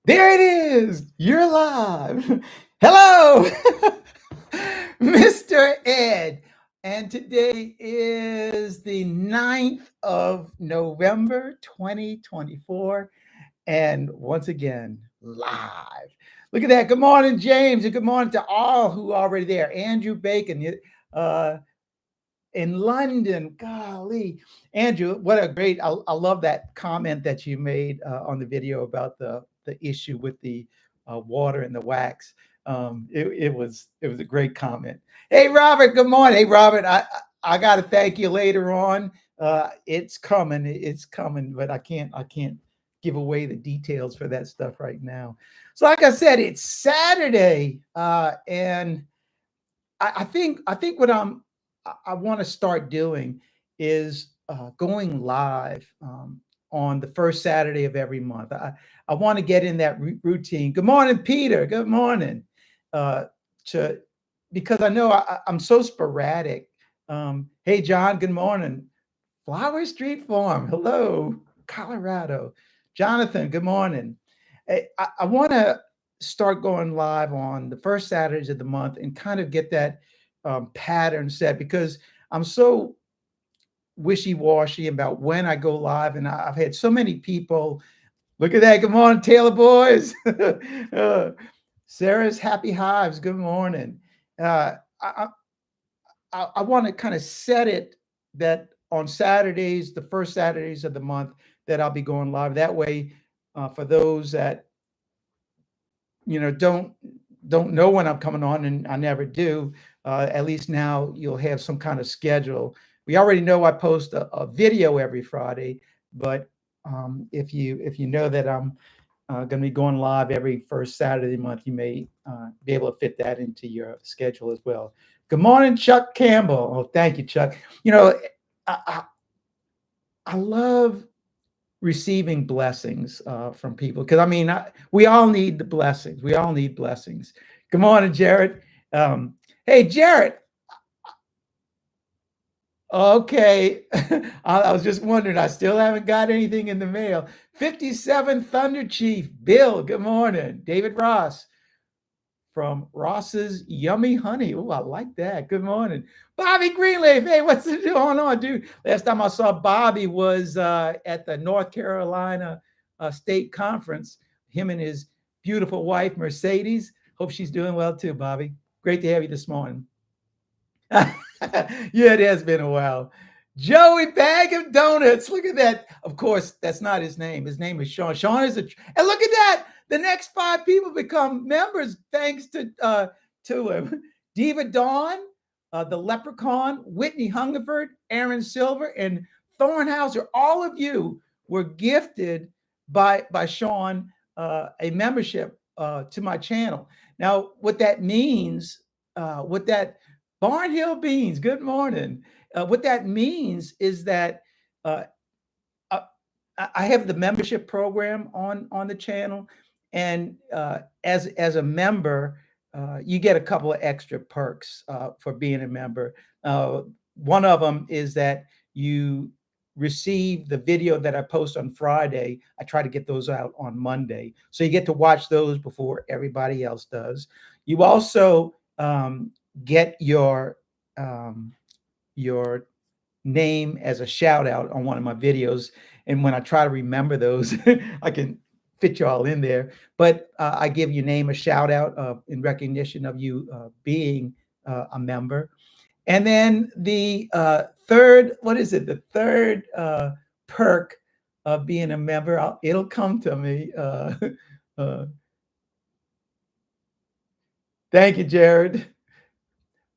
There it is. You're live. Hello, Mr. Ed. And today is the 9th of November, 2024. And once again, live. Look at that. Good morning, James. And good morning to all who are already there. Andrew Bacon uh, in London. Golly. Andrew, what a great, I love that comment that you made on the video about the issue with the water and the wax. It was a great comment. Hey, Robert, good morning. Hey, Robert, I got to thank you later on. It's coming. It's coming, but I can't give away the details for that stuff right now. So, like I said, it's Saturday, and I think what I want to start doing is going live on the first Saturday of every month. I want to get in that routine. Good morning, Peter. Good morning. Uh, to because I know I'm so sporadic. Hey, John. Good morning. Flower Street Farm. Hello, Colorado. Jonathan. Good morning. I want to start going live on the first Saturdays of the month and kind of get that pattern set because I'm so wishy-washy about when I go live, and I've had so many people. Look at that! Good morning, Taylor boys. Sarah's Happy Hives. Good morning. I, I want to kind of set it that on Saturdays, the first Saturdays of the month, that I'll be going live. That way, for those that don't know when I'm coming on, and I never do. At least now you'll have some kind of schedule. We already know I post a video every Friday, but if you know that I'm going to be going live every first Saturday of the month, you may be able to fit that into your schedule as well. Good morning, Chuck Campbell. Oh, thank you, Chuck. I, I, I love receiving blessings from people because we all need the blessings. We all need blessings. Good morning, Jared. Hey, Jared. Okay, I was just wondering. I still haven't got anything in the mail. 57 Thunder Chief Bill. Good morning, David Ross from Ross's Yummy Honey. Oh, I like that. Good morning, Bobby Greenleaf. Hey, what's going on, dude? Last time I saw Bobby was at the North Carolina State Conference. Him and his beautiful wife, Mercedes. Hope she's doing well too, Bobby. Great to have you this morning. Yeah, it has been a while. Joey Bag of Donuts. Look at that. Of course, that's not his name. His name is Sean. Sean is and look at that. The next 5 people become members thanks to him. Diva Dawn, the Leprechaun, Whitney Hungerford, Aaron Silver, and Thornhauser. All of you were gifted by Sean a membership to my channel. Now, what that means, what that Barnhill Beans, good morning. What that means is that uh, I I have the membership program on the channel, and as a member, you get a couple of extra perks for being a member. One of them is that you receive the video that I post on Friday. I try to get those out on Monday, so you get to watch those before everybody else does. You also get your name as a shout out on one of my videos. And when I try to remember those, I can fit you all in there. But I give your name a shout out in recognition of you being a member. And then the third, what is it? The third perk of being a member, it'll come to me. Uh, Thank you, Jared.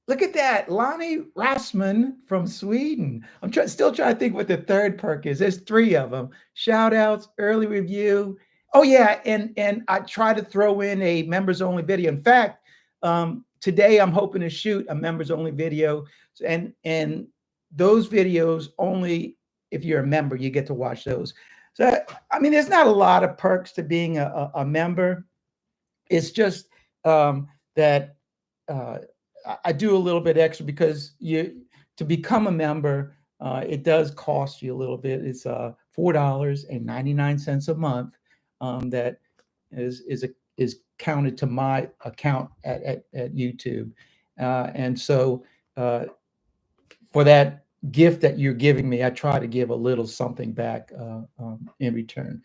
Look at that, Lonnie Rassman from Sweden. Still trying to think what the third perk is. There's 3 of them. Shout outs, early review. Oh yeah, and I try to throw in a members only video. In fact, today I'm hoping to shoot a members only video, and those videos only if you're a member you get to watch those. So there's not a lot of perks to being a member. It's just that. I do a little bit extra because to become a member, it does cost you a little bit. It's $4.99 a month that is counted to my account at YouTube, and so for that gift that you're giving me, I try to give a little something back in return.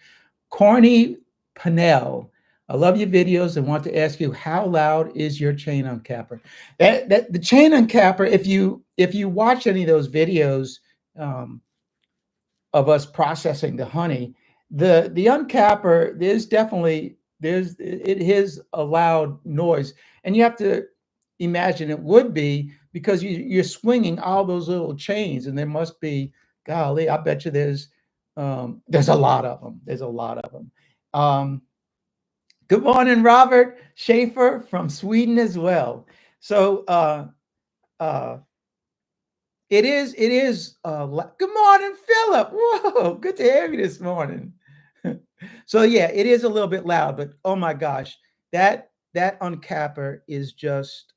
Corny Panel, I love your videos and want to ask you, how loud is your chain uncapper? That the chain uncapper, if you watch any of those videos um, of us processing the honey, the uncapper, it is a loud noise, and you have to imagine it would be because you're swinging all those little chains, and there must be, golly, I bet you there's a lot of them. There's a lot of them. Good morning, Robert Schaefer from Sweden as well. So uh, good morning, Philip. Whoa, good to have you this morning. So yeah, it is a little bit loud, but oh my gosh, that uncapper is just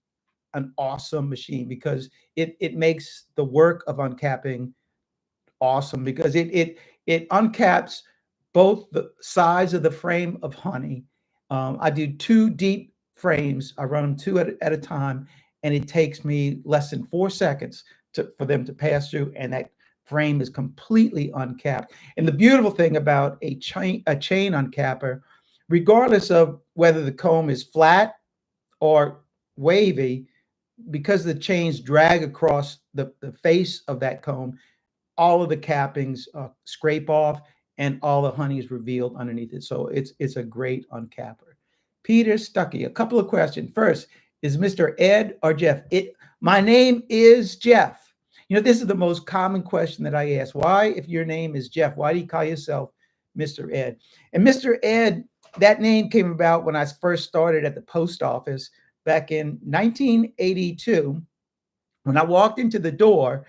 an awesome machine because it makes the work of uncapping awesome because it uncaps both the size of the frame of honey. I do two deep frames. I run them two at a time, and it takes me less than 4 seconds for them to pass through, and that frame is completely uncapped. And the beautiful thing about a chain uncapper, regardless of whether the comb is flat or wavy, because the chains drag across the face of that comb, all of the cappings scrape off and all the honey is revealed underneath it. So it's a great uncapper. Peter Stuckey, a couple of questions. First, is Mr. Ed or Jeff? My name is Jeff. This is the most common question that I ask. Why, if your name is Jeff, why do you call yourself Mr. Ed? And Mr. Ed, that name came about when I first started at the post office back in 1982. When I walked into the door,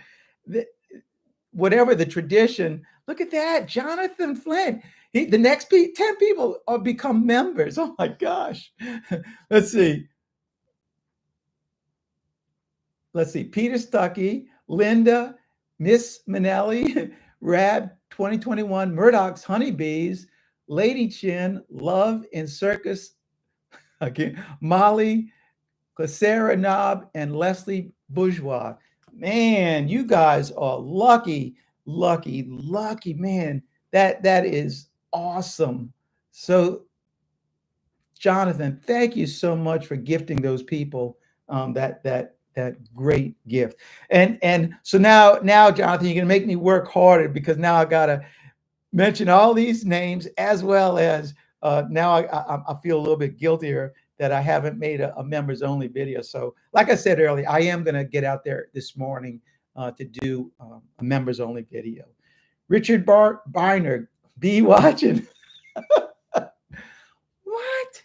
whatever the tradition, look at that, Jonathan Flynn. The next 10 people are become members. Oh my gosh. Let's see. Peter Stuckey, Linda, Miss Manelli, Rab 2021, Murdoch's Honeybees, Lady Chin, Love in Circus, again, Molly, Sarah Knob, and Leslie Bourgeois. Man, you guys are lucky, man. That is awesome. So, Jonathan, thank you so much for gifting those people that great gift. And so now, Jonathan, you're gonna make me work harder because now I gotta mention all these names as well as now I feel a little bit guiltier that I haven't made a members only video. So like I said earlier, I am going to get out there this morning to do a members only video. Richard Biner, be watching. What?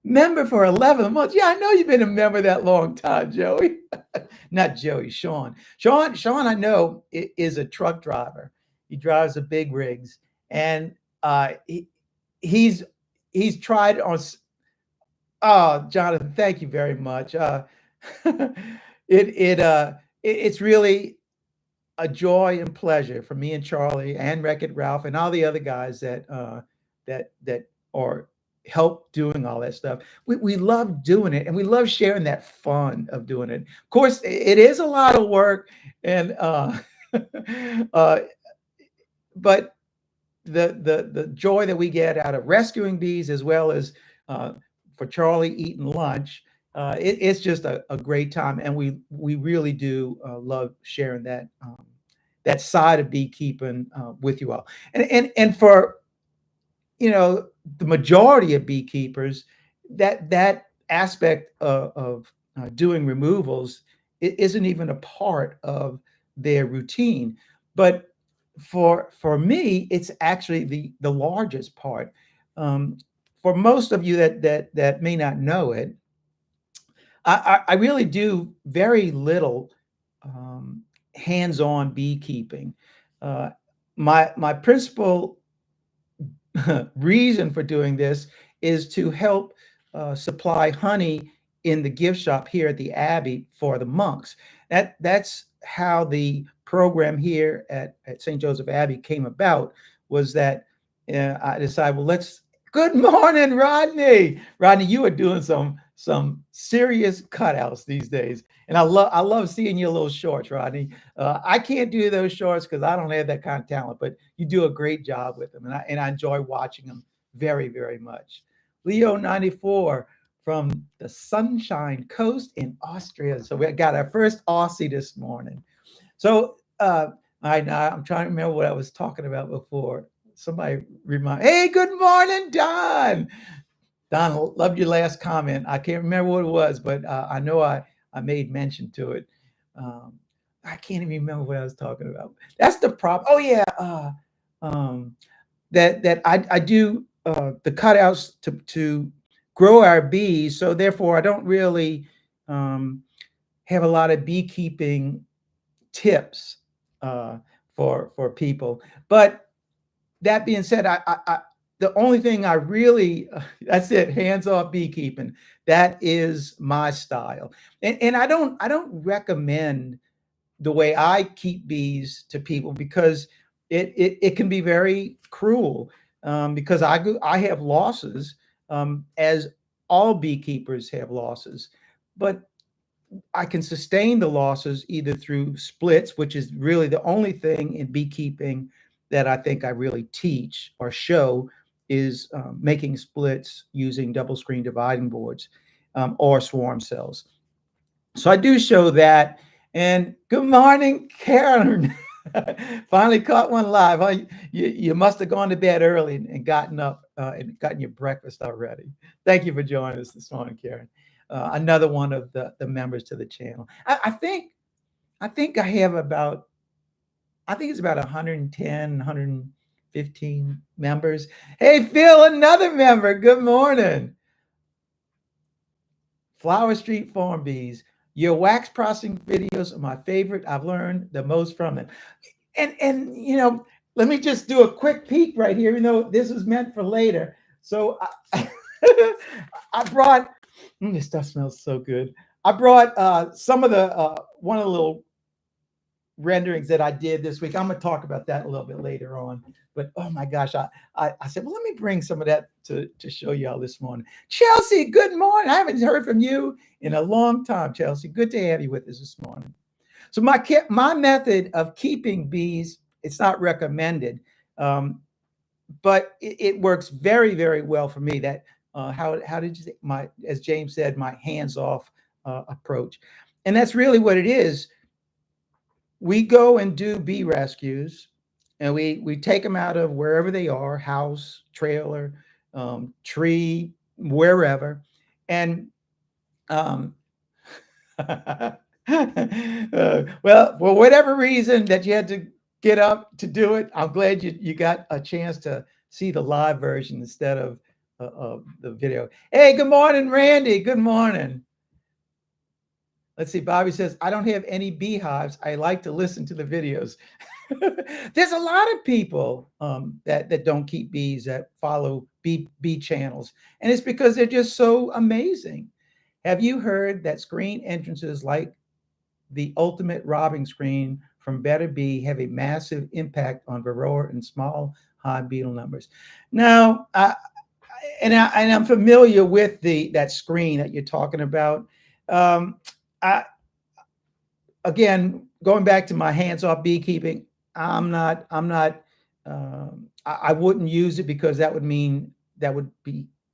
Member for 11 months. Yeah, I know you've been a member that long time, Joey. Not Joey, Sean. Sean, I know, is a truck driver. He drives the big rigs, and he's tried on. Oh, Jonathan, thank you very much. It's really a joy and pleasure for me and Charlie and Wreck-It Ralph and all the other guys that are help doing all that stuff. We love doing it, and we love sharing that fun of doing it. Of course, it is a lot of work, and but the joy that we get out of rescuing bees, as well as for Charlie eating lunch, it's just a great time, and we really do love sharing that that side of beekeeping with you all. And for the majority of beekeepers, that aspect of doing removals, it isn't even a part of their routine. But for me, it's actually the largest part. For most of you that may not know it, I really do very little hands-on beekeeping. My principal reason for doing this is to help supply honey in the gift shop here at the Abbey for the monks. That's how the program here at St. Joseph Abbey came about, was that I decided, well, let's Good morning, Rodney. Rodney, you are doing some serious cutouts these days, and I love seeing your little shorts, Rodney. I can't do those shorts because I don't have that kind of talent, but you do a great job with them, and I enjoy watching them very very much. Leo 94 from the Sunshine Coast in Austria. So we got our first Aussie this morning. So I'm trying to remember what I was talking about before. Somebody remind. Hey, good morning, Don. Don, loved your last comment. I can't remember what it was, but I know I made mention to it. Um, I can't even remember what I was talking about. That's the problem. Oh yeah, um, that I do the cutouts to grow our bees. So therefore, I don't really have a lot of beekeeping tips uh, for people. But that being said, the only thing I really that's it, hands off beekeeping. That is my style, and I don't recommend the way I keep bees to people because it can be very cruel because I have losses as all beekeepers have losses, but I can sustain the losses either through splits, which is really the only thing in beekeeping that I think I really teach or show is making splits using double screen dividing boards or swarm cells. So I do show that. And good morning, Karen. Finally caught one live. Huh? You must have gone to bed early and gotten up and gotten your breakfast already. Thank you for joining us this morning, Karen. Another one of the members to the channel. I think I have about I think it's about 110, 115 members. Hey, Phil, another member. Good morning. Flower Street Farm Bees. Your wax processing videos are my favorite. I've learned the most from them. And let me just do a quick peek right here, even though this is meant for later. So I brought this stuff smells so good. I brought some of the one of the little renderings that I did this week. I'm going to talk about that a little bit later on. But oh my gosh, I said, well, let me bring some of that to show y'all this morning. Chelsea, good morning. I haven't heard from you in a long time, Chelsea. Good to have you with us this morning. So my method of keeping bees, it's not recommended, but it works very, very well for me. That how did you say as James said, my hands off approach, and that's really what it is. We go and do bee rescues, and we take them out of wherever they are, house, trailer, tree, wherever, and um, well, for whatever reason that you had to get up to do it, I'm glad you got a chance to see the live version instead of the video. Hey, good morning, Randy. Good morning. Let's see. Bobby says, I don't have any beehives. I like to listen to the videos. There's a lot of people that don't keep bees that follow bee channels, and it's because they're just so amazing. Have you heard that screen entrances like the ultimate robbing screen from Better Bee have a massive impact on varroa and small hive beetle numbers? Now, I'm familiar with that screen that you're talking about. I Again, going back to my hands-off beekeeping, I wouldn't use it because that would mean I would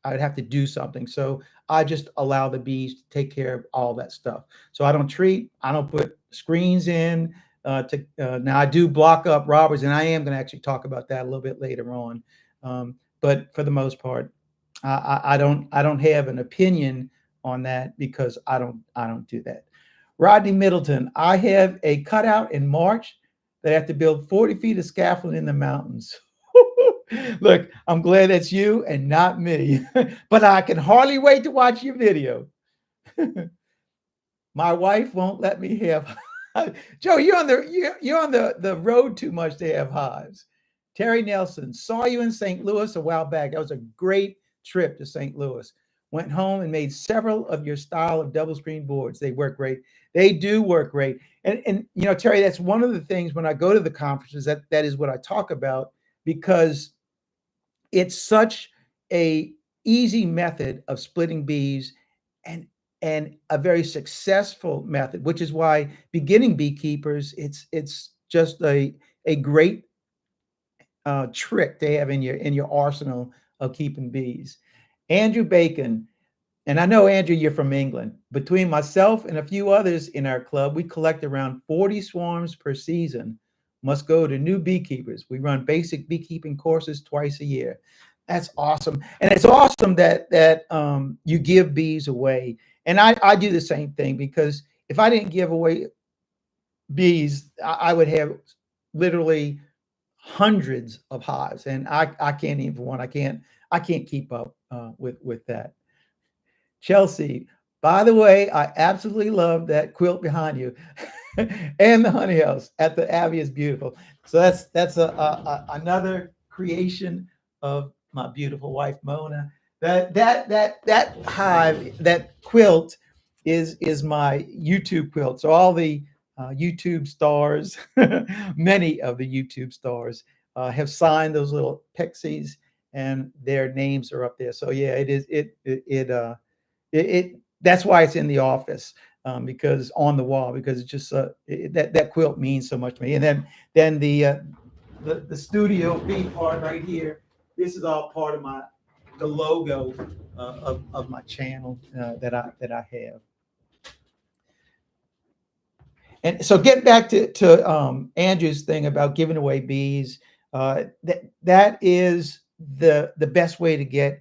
have to do something. So I just allow the bees to take care of all that stuff. So I don't treat, I don't put screens in. Now I do block up robbers, and I am going to actually talk about that a little bit later on. But for the most part, I don't have an opinion on that because I don't do that. Rodney Middleton, I have a cutout in March that I have to build 40 feet of scaffolding in the mountains. Look, I'm glad that's you and not me, but I can hardly wait to watch your video. My wife won't let me have. Joe, you're on the road too much to have hives. Terry Nelson, saw you in St. Louis a while back. That was a great trip to St. Louis. Went home and made several of your style of double screen boards. They work great. They do work great. And Terry, that's one of the things when I go to the conferences that is what I talk about, because it's such a easy method of splitting bees, and a very successful method, which is why beginning beekeepers, it's just a great trick to have in your arsenal of keeping bees. Andrew Bacon, and I know, Andrew, you're from England. Between myself and a few others in our club, we collect around 40 swarms per season. Must go to new beekeepers. We run basic beekeeping courses twice a year. That's awesome, and it's awesome that you give bees away. And I do the same thing, because if I didn't give away bees, I would have literally hundreds of hives, and I can't even one. I can't keep up with that. Chelsea, by the way, I absolutely love that quilt behind you, and the honey house at the Abbey is beautiful. So that's another creation of my beautiful wife Mona. That hive, that quilt is my YouTube quilt. So all the YouTube stars, many of the YouTube stars, have signed those little pixies, and their names are up there. So yeah, it is it that's why it's in the office, because on the wall, because it's just that quilt means so much to me. And then the studio B part right here. This is all part of the logo of my channel that I have. And so getting back to Andrew's thing about giving away bees, that is the best way to get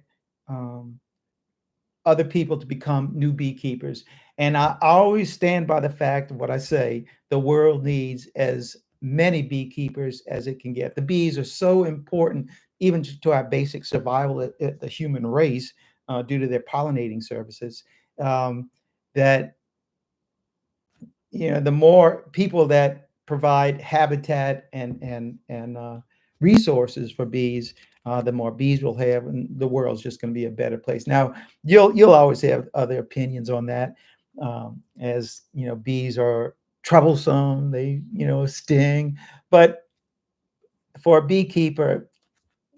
other people to become new beekeepers. And I always stand by the fact of what I say: the world needs as many beekeepers as it can get. The bees are so important, even to our basic survival at the human race, due to their pollinating services. That the more people that provide habitat and resources for bees, the more bees we'll have, and the world's just going to be a better place. Now, you'll always have other opinions on that, as bees are troublesome, they sting, but for a beekeeper,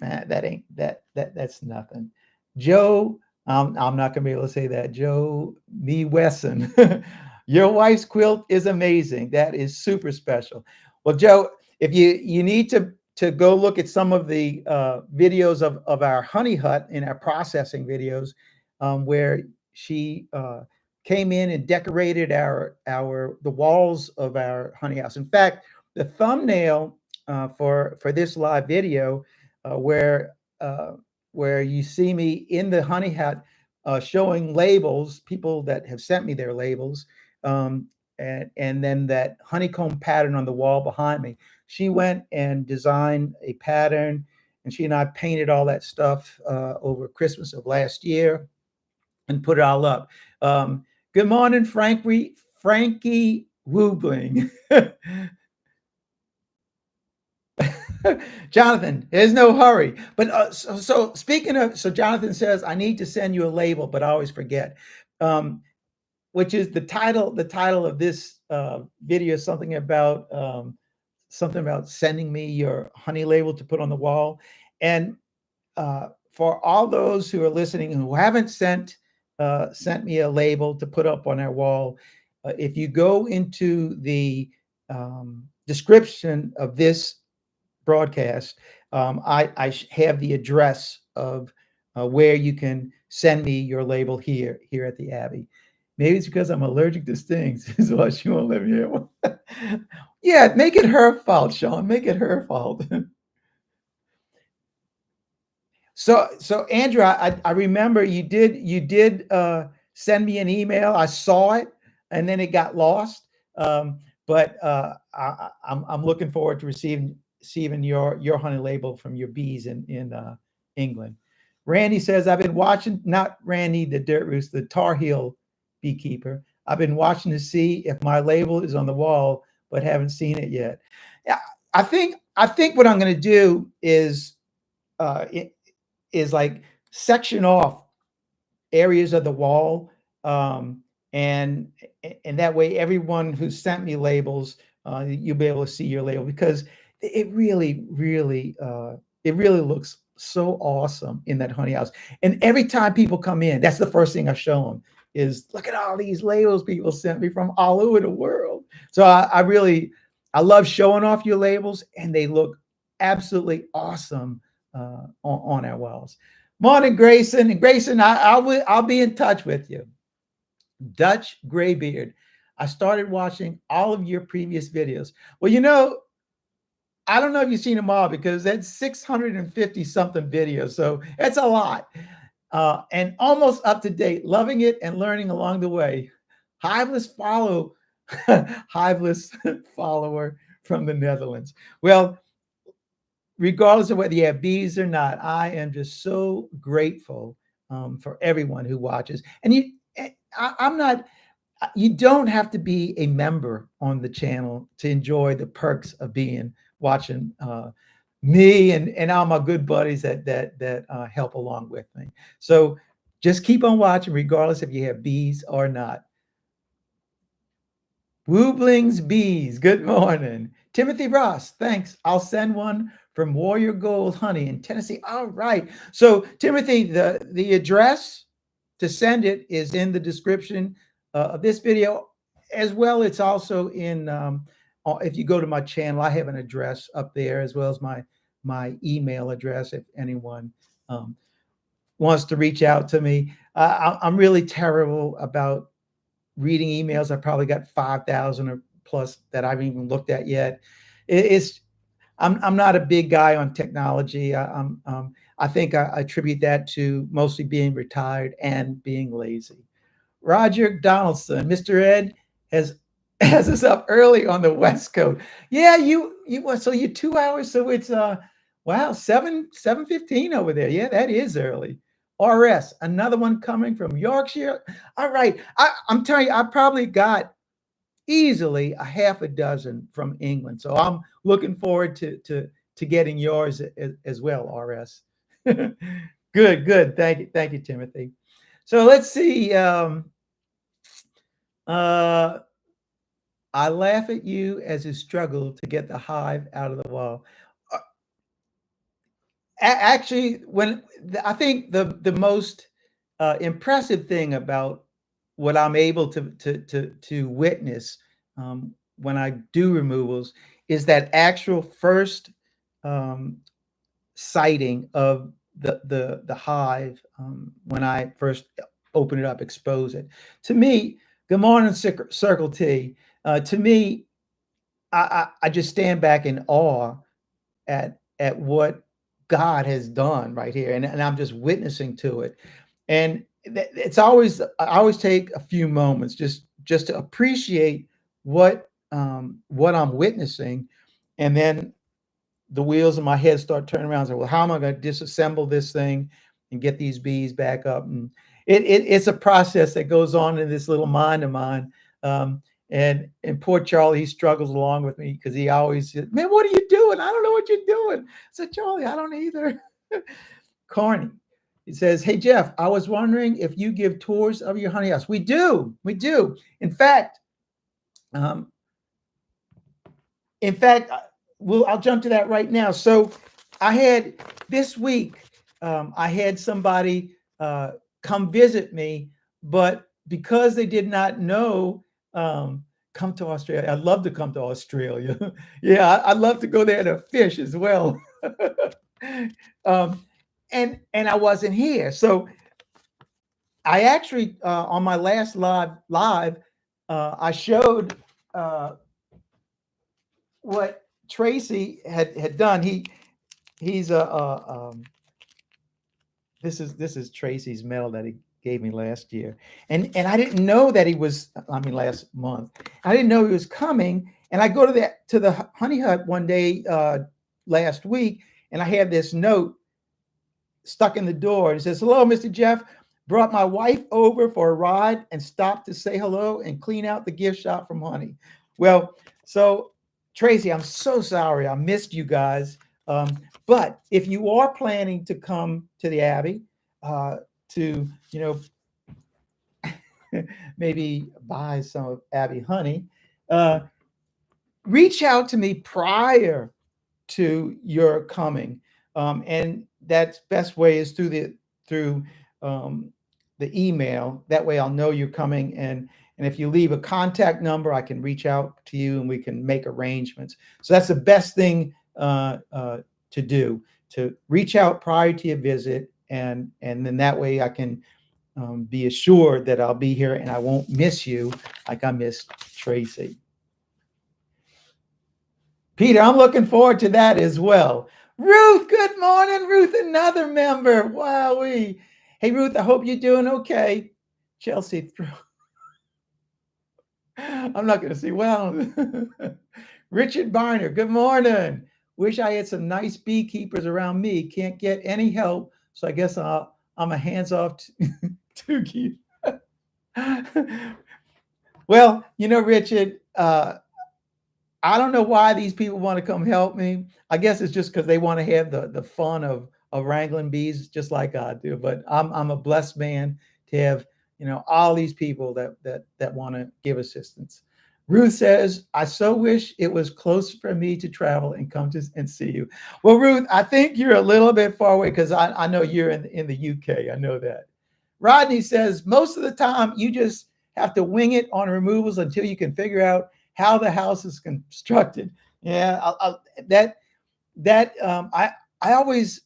that's nothing. Joe, I'm not going to be able to say that. Joe Me Wesson, your wife's quilt is amazing. That is super special. Well, Joe, if you need to go look at some of the videos of our honey hut in our processing videos, where she came in and decorated the walls of our honey house. In fact, the thumbnail for this live video, uh, where uh, where you see me in the honey hut, showing labels, people that have sent me their labels, and then that honeycomb pattern on the wall behind me. She went and designed a pattern, and she and I painted all that stuff over Christmas of last year and put it all up. Good morning, Frankie Woobling. Jonathan, there's no hurry. But so speaking of, so Jonathan says, I need to send you a label, but I always forget. Which is the title. The title of this video is something about sending me your honey label to put on the wall. And for all those who are listening who haven't sent me a label to put up on our wall, if you go into the description of this broadcast, I have the address of where you can send me your label here at the Abbey. Maybe it's because I'm allergic to stings, is why she won't let me have one. Yeah, make it her fault, Sean. Make it her fault. So Andrew, I remember you did send me an email. I saw it, and then it got lost. But I'm looking forward to receiving your honey label from your bees in England. Randy says, I've been watching, not Randy the dirt rooster, the Tar Heel beekeeper. I've been watching to see if my label is on the wall, but haven't seen it yet. Yeah, I think what I'm going to do uh, is like section off areas of the wall, and that way everyone who sent me labels, you'll be able to see your label, because it really looks so awesome in that honey house. And every time people come in, that's the first thing I show them is look at all these labels people sent me from all over the world. So I really, I love showing off your labels, and they look absolutely awesome on our walls. Morning, Grayson. And Grayson, I'll be in touch with you. Dutch Graybeard. I started watching all of your previous videos. Well, I don't know if you've seen them all because that's 650 something videos. So it's a lot. And almost up to date, loving it and learning along the way. Hiveless Hiveless follower from the Netherlands. Well, regardless of whether you have bees or not, I am just so grateful for everyone who watches. And I'm not, you don't have to be a member on the channel to enjoy the perks of being watching me and all my good buddies that help along with me. So just keep on watching, regardless if you have bees or not. Wooblings Bees, good morning. Timothy Ross, thanks. I'll send one from Warrior Gold Honey in Tennessee. All right. So Timothy, the address to send it is in the description of this video, as well. It's also in, if you go to my channel, I have an address up there, as well as my email address if anyone wants to reach out to me. I'm really terrible about reading emails. I probably got 5,000 or plus that I haven't even looked at yet. I'm not a big guy on technology. I think I attribute that to mostly being retired and being lazy. Roger Donaldson, Mr. Ed has us up early on the West Coast. Yeah, so you're 2 hours, so it's wow, 7:15 over there. Yeah, that is early. RS, another one coming from Yorkshire. All right. I'm telling you, I probably got easily a half a dozen from England. So I'm looking forward to getting yours as well, RS. Good. Thank you, Timothy. So let's see. I laugh at you as you struggle to get the hive out of the wall. Actually, I think the most impressive thing about what I'm able to witness when I do removals is that actual first sighting of the hive when I first open it up, expose it. To me, good morning, Circle T. To me, I just stand back in awe at what God has done right here, and I'm just witnessing to it. And it's always, I always take a few moments just to appreciate what I'm witnessing, and then the wheels in my head start turning around and say, well, how am I going to disassemble this thing and get these bees back up? And it's a process that goes on in this little mind of mine. And poor Charlie, he struggles along with me because he always says, man, what are you doing? I don't know what you're doing. I said, Charlie, I don't either. Carney, he says, hey, Jeff, I was wondering if you give tours of your honey house. We do. In fact, I'll jump to that right now. So I had this week, I had somebody come visit me, but because they did not know, come to Australia. I'd love to come to Australia. Yeah, I'd love to go there to fish as well. And I wasn't here. So I actually, on my last live, I showed what Tracy had done. He's this is Tracy's medal that he gave me last year, and I didn't know that he was. I mean, last month, I didn't know he was coming. And I go to the honey hut one day last week, and I had this note stuck in the door. And it says, "Hello, Mr. Jeff. Brought my wife over for a ride and stopped to say hello and clean out the gift shop from Honey." Well, so Tracy, I'm so sorry. I missed you guys. But if you are planning to come to the Abbey to, maybe buy some of Abbey Honey, reach out to me prior to your coming. And that's best way is through um, the email. That way I'll know you're coming, and if you leave a contact number, I can reach out to you and we can make arrangements. So that's the best thing to do, to reach out prior to your visit, and then that way I can be assured that I'll be here and I won't miss you like I missed Tracy. Peter, I'm looking forward to that as well. Ruth, good morning. Ruth, another member. Wowee. Hey, Ruth, I hope you're doing okay. Chelsea, I'm not going to say, well, Richard Barner, good morning. Wish I had some nice beekeepers around me. Can't get any help, so I guess I'm a hands-off to keep. Well, Richard, I don't know why these people want to come help me. I guess it's just because they want to have the fun of wrangling bees, just like I do. But I'm a blessed man to have all these people that want to give assistance. Ruth says, I so wish it was close for me to travel and come to and see you. Well, Ruth, I think you're a little bit far away because I know you're in the UK. I know that. Rodney says, most of the time you just have to wing it on removals until you can figure out how the house is constructed. Yeah, I always,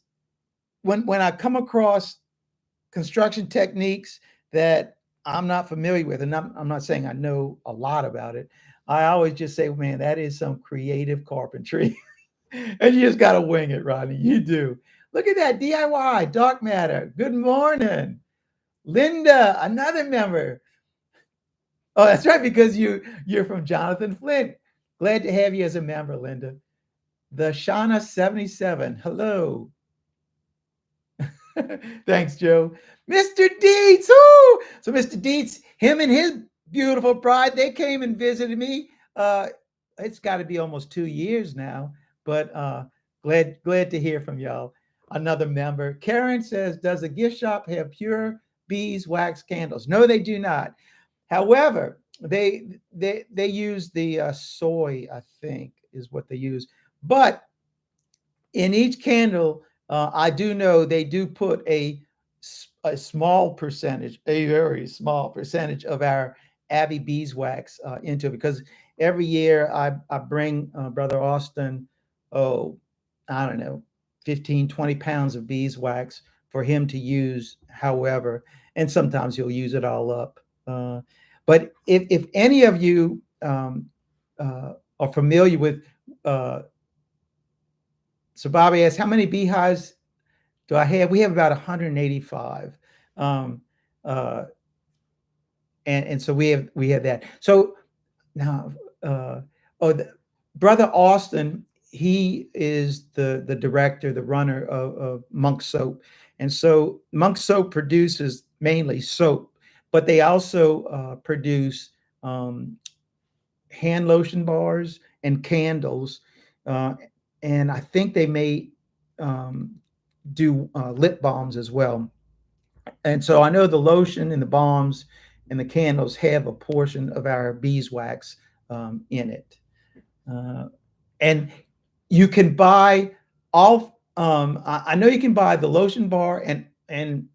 when I come across construction techniques that I'm not familiar with, and I'm not saying I know a lot about it, I always just say, man, that is some creative carpentry. And you just got to wing it, Rodney. You do. Look at that, DIY, Dark Matter. Good morning. Linda, another member. Oh, that's right, because you're from Jonathan Flint. Glad to have you as a member, Linda. The Shauna 77. Hello. Thanks, Joe. Mr. Dietz. Ooh! So Mr. Dietz, him and his beautiful bride, they came and visited me. It's got to be almost 2 years now, but glad to hear from y'all. Another member. Karen says, does the gift shop have pure beeswax candles? No, they do not. However, they use the soy, I think, is what they use. But in each candle, I do know they do put a small percentage, a very small percentage of our Abbey beeswax into it, because every year I bring Brother Austin, oh, I don't know, 15, 20 pounds of beeswax for him to use, however, and sometimes he'll use it all up. But if any of you are familiar with, so Bobby asks, how many beehives do I have? We have about 185. And so we have that. So now, Brother Austin, he is the director, the runner of Monk Soap. And so Monk Soap produces mainly soap, but they also produce hand lotion bars and candles. And I think they may do lip balms as well. And so I know the lotion and the balms and the candles have a portion of our beeswax in it. And you can buy all, I know you can buy the lotion bar and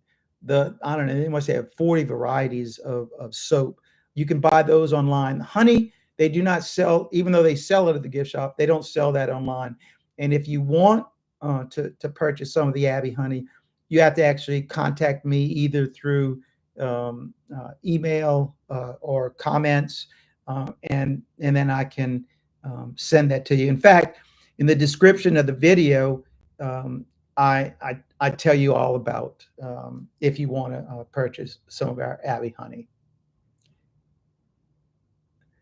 the, I don't know, they must have 40 varieties of soap. You can buy those online. Honey, they do not sell, even though they sell it at the gift shop, they don't sell that online. And if you want to purchase some of the Abbey honey, you have to actually contact me either through email or comments, and then I can send that to you. In fact, in the description of the video, I tell you all about if you want to purchase some of our Abbey honey.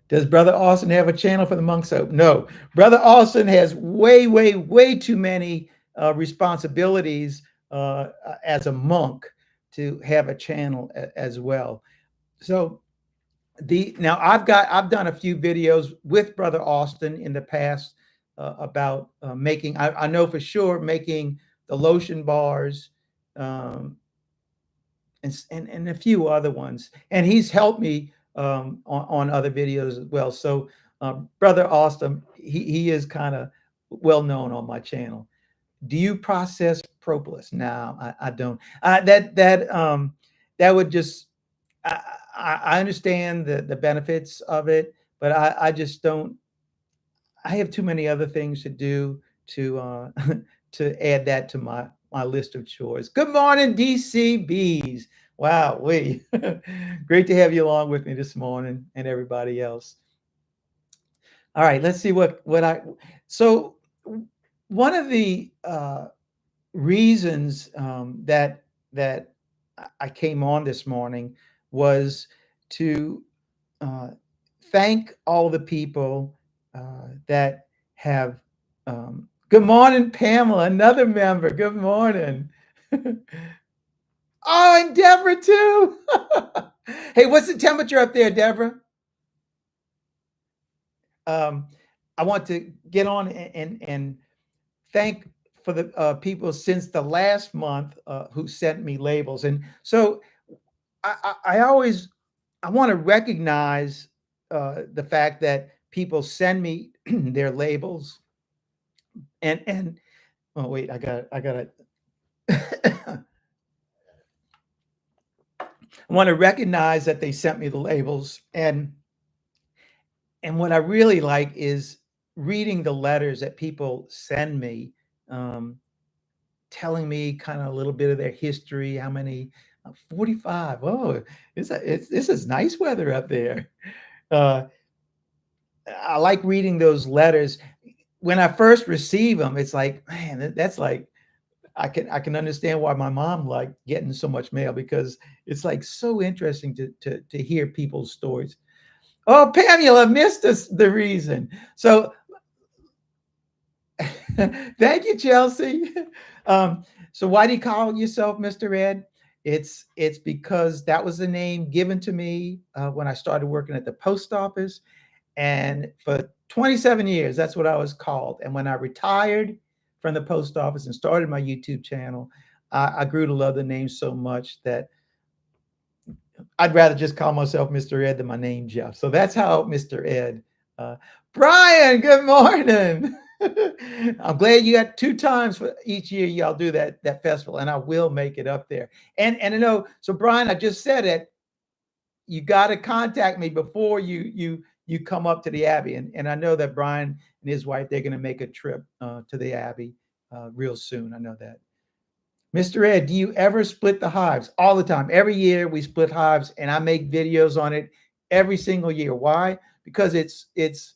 Does Brother Austin have a channel for the monk soap? No. Brother Austin has way, way, way too many responsibilities as a monk to have a channel as well. So now I've done a few videos with Brother Austin in the past about making, I know for sure, making the lotion bars and a few other ones. And he's helped me on other videos as well. So Brother Austin, he is kind of well known on my channel. Do you process propolis? No, I don't. That would just. I understand the benefits of it, but I just don't. I have too many other things to do to to add that to my list of chores. Good morning, DCBs. Wow, great to have you along with me this morning and everybody else. All right, let's see what I. So one of the reasons that I came on this morning was to uh, thank all the people that have. Good morning, Pamela, another member. Good morning. Oh, and Deborah too. Hey, what's the temperature up there, Deborah? Um, I want to get on and thank for the people since the last month who sent me labels, and so I always I want to recognize the fact that people send me their labels, and oh wait, I got it. I want to recognize that they sent me the labels, and what I really like is reading the letters that people send me, um, telling me kind of a little bit of their history. How many? 45. Oh, this is nice weather up there. Uh, I like reading those letters. When I first receive them, it's like, man, that's like I can understand why my mom liked getting so much mail because it's like so interesting to hear people's stories. Oh, Pamela missed us the reason. So thank you, Chelsea. So why do you call yourself Mr. Ed? It's because that was the name given to me when I started working at the post office, and for 27 years, that's what I was called. And when I retired from the post office and started my YouTube channel, I grew to love the name so much that I'd rather just call myself Mr. Ed than my name Jeff. So that's how Mr. Ed. Uh, Brian, good morning. I'm glad you got 2 times for each year y'all do that festival, and I will make it up there. And I know, so Brian, I just said it. You got to contact me before you come up to the Abbey, and I know that Brian and his wife, they're going to make a trip to the Abbey real soon. I know that. Mr. Ed, do you ever split the hives? All the time. Every year we split hives, and I make videos on it every single year. Why? Because it's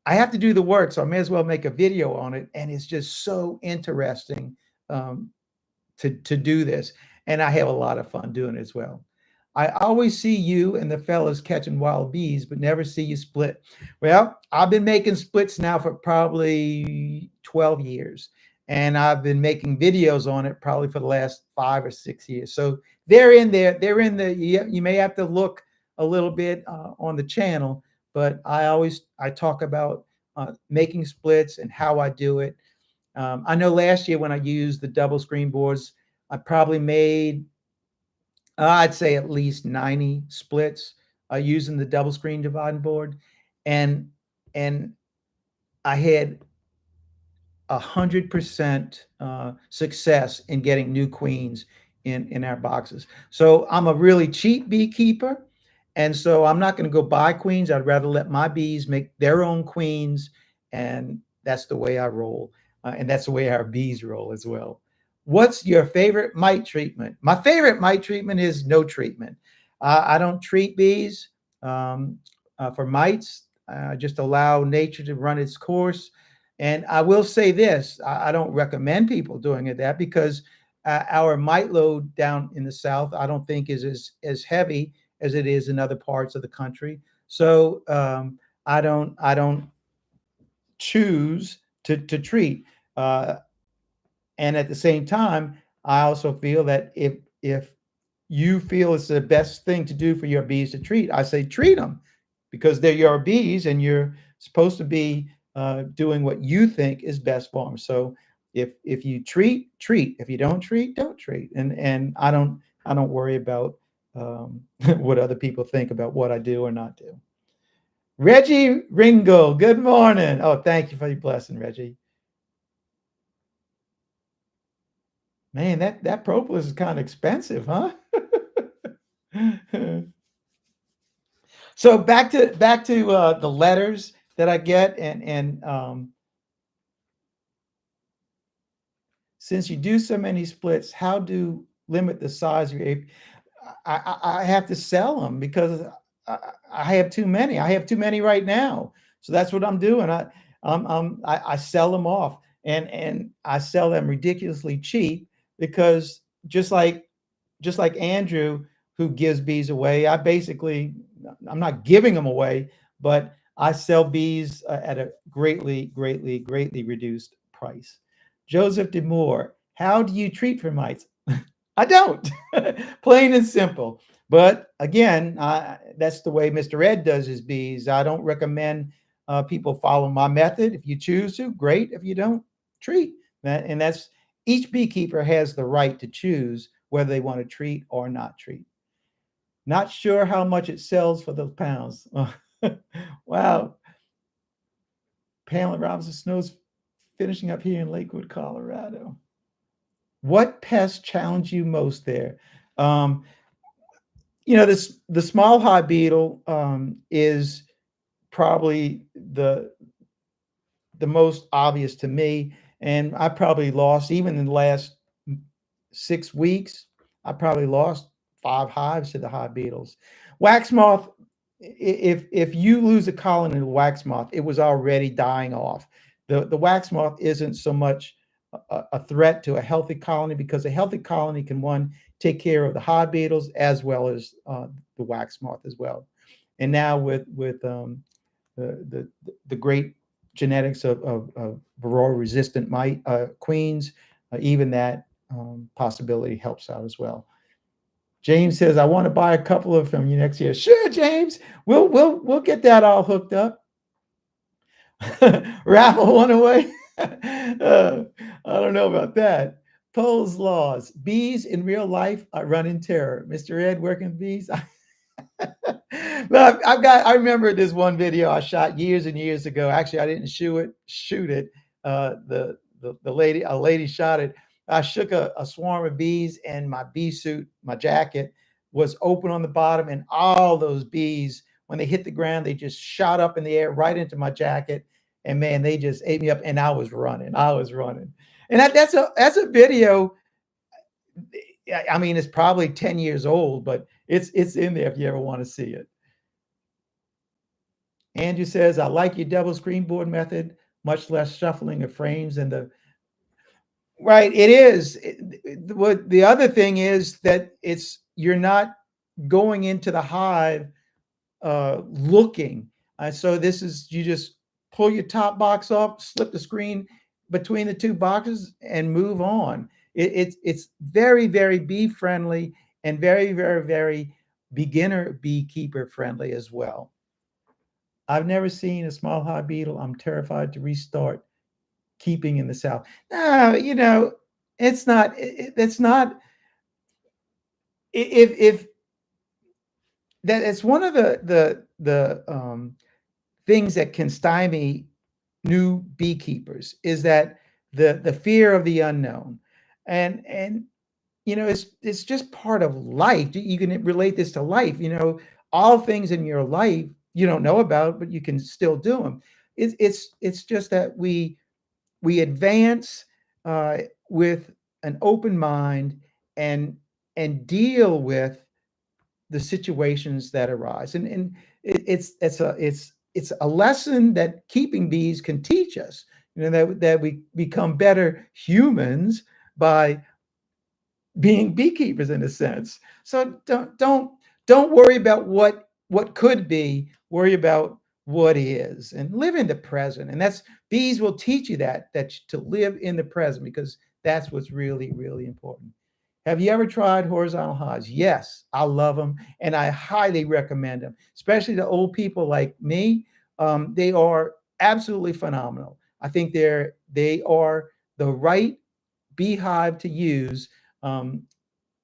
I have to do the work, so I may as well make a video on it. And it's just so interesting um, to do this, and I have a lot of fun doing it as well. I always see you and the fellas catching wild bees, but never see you split. Well, I've been making splits now for probably 12 years, and I've been making videos on it probably for the last 5 or 6 years. So they're in there. They're in the. You may have to look a little bit on the channel, but I talk about making splits and how I do it. I know last year when I used the double screen boards, I probably made, I'd say at least 90 splits using the double screen dividing board, and and I had 100% success in getting new queens in our boxes. So I'm a really cheap beekeeper, and so I'm not going to go buy queens. I'd rather let my bees make their own queens, and that's the way I roll, and that's the way our bees roll as well. What's your favorite mite treatment? My favorite mite treatment is no treatment. I don't treat bees for mites. I just allow nature to run its course. And I will say this, I don't recommend people doing it that because our mite load down in the South, I don't think is as heavy as it is in other parts of the country. So I don't choose to treat. Uh, and at the same time, I also feel that if you feel it's the best thing to do for your bees to treat, I say treat them because they're your bees and you're supposed to be doing what you think is best for them. So if you treat, treat. If you don't treat, don't treat. And I don't worry about what other people think about what I do or not do. Reggie Ringo, good morning. Oh, thank you for your blessing, Reggie. Man, that propolis is kind of expensive, huh? So back to the letters that I get, and since you do so many splits, how do limit the size of your ape? I have to sell them because I, I have too many. I have too many right now, so that's what I'm doing. I sell them off, and I sell them ridiculously cheap because just like Andrew, who gives bees away, I'm not giving them away, but I sell bees at a greatly reduced price. Joseph Demore, how do you treat for mites? I don't. Plain and simple. But again, that's the way Mr. Ed does his bees. I don't recommend people follow my method. If you choose to, great. If you don't, treat. And that's each beekeeper has the right to choose whether they want to treat or not treat. Not sure how much it sells for the pounds. Wow. Pamela Robinson Snow's finishing up here in Lakewood, Colorado. What pests challenge you most there? Um, the small hive beetle is probably the most obvious to me, and I probably lost even in the last 6 weeks. I probably lost 5 hives to the hive beetles. Wax moth. If you lose a colony of wax moth, it was already dying off. The wax moth isn't so much a threat to a healthy colony because a healthy colony can one take care of the hive beetles as well as the wax moth as well. And now with the the great genetics of varroa resistant mite queens, even that possibility helps out as well. James says, "I want to buy a couple of from you next year." Sure, James. We'll get that all hooked up. Raffle one away. I don't know about that. Poe's laws. Bees in real life are running terror. Mr. Ed working with bees. Look, I remember this one video I shot years and years ago. Actually, I didn't shoot it. A lady shot it. I shook a swarm of bees, and my bee suit, my jacket, was open on the bottom, and all those bees, when they hit the ground, they just shot up in the air right into my jacket, and man, they just ate me up. And I was running. And that's a video. I mean, it's probably 10 years old, but it's in there if you ever want to see it. Andrew says, I like your double screen board method, much less shuffling of frames and the right. It is. What the other thing is that you're not going into the hive looking. So this is you just pull your top box off, slip the screen between the two boxes, and move on. It's very bee friendly and very beginner beekeeper friendly as well. I've never seen a small hive beetle. I'm terrified to restart keeping in the South. No, it's not. It's not. If that, it's one of the things that can stymie new beekeepers is that the fear of the unknown, and it's just part of life. You can relate this to life. All things in your life you don't know about, but you can still do them. It's just that we advance with an open mind and deal with the situations that arise. And it's a lesson that keeping bees can teach us. That we become better humans by being beekeepers in a sense. So don't worry about what could be. Worry about what is, and live in the present. And that's bees will teach you that to live in the present, because that's what's really important. Have you ever tried horizontal hives? Yes, I love them, and I highly recommend them, especially to old people like me. They are absolutely phenomenal. I think they are the right beehive to use. Um,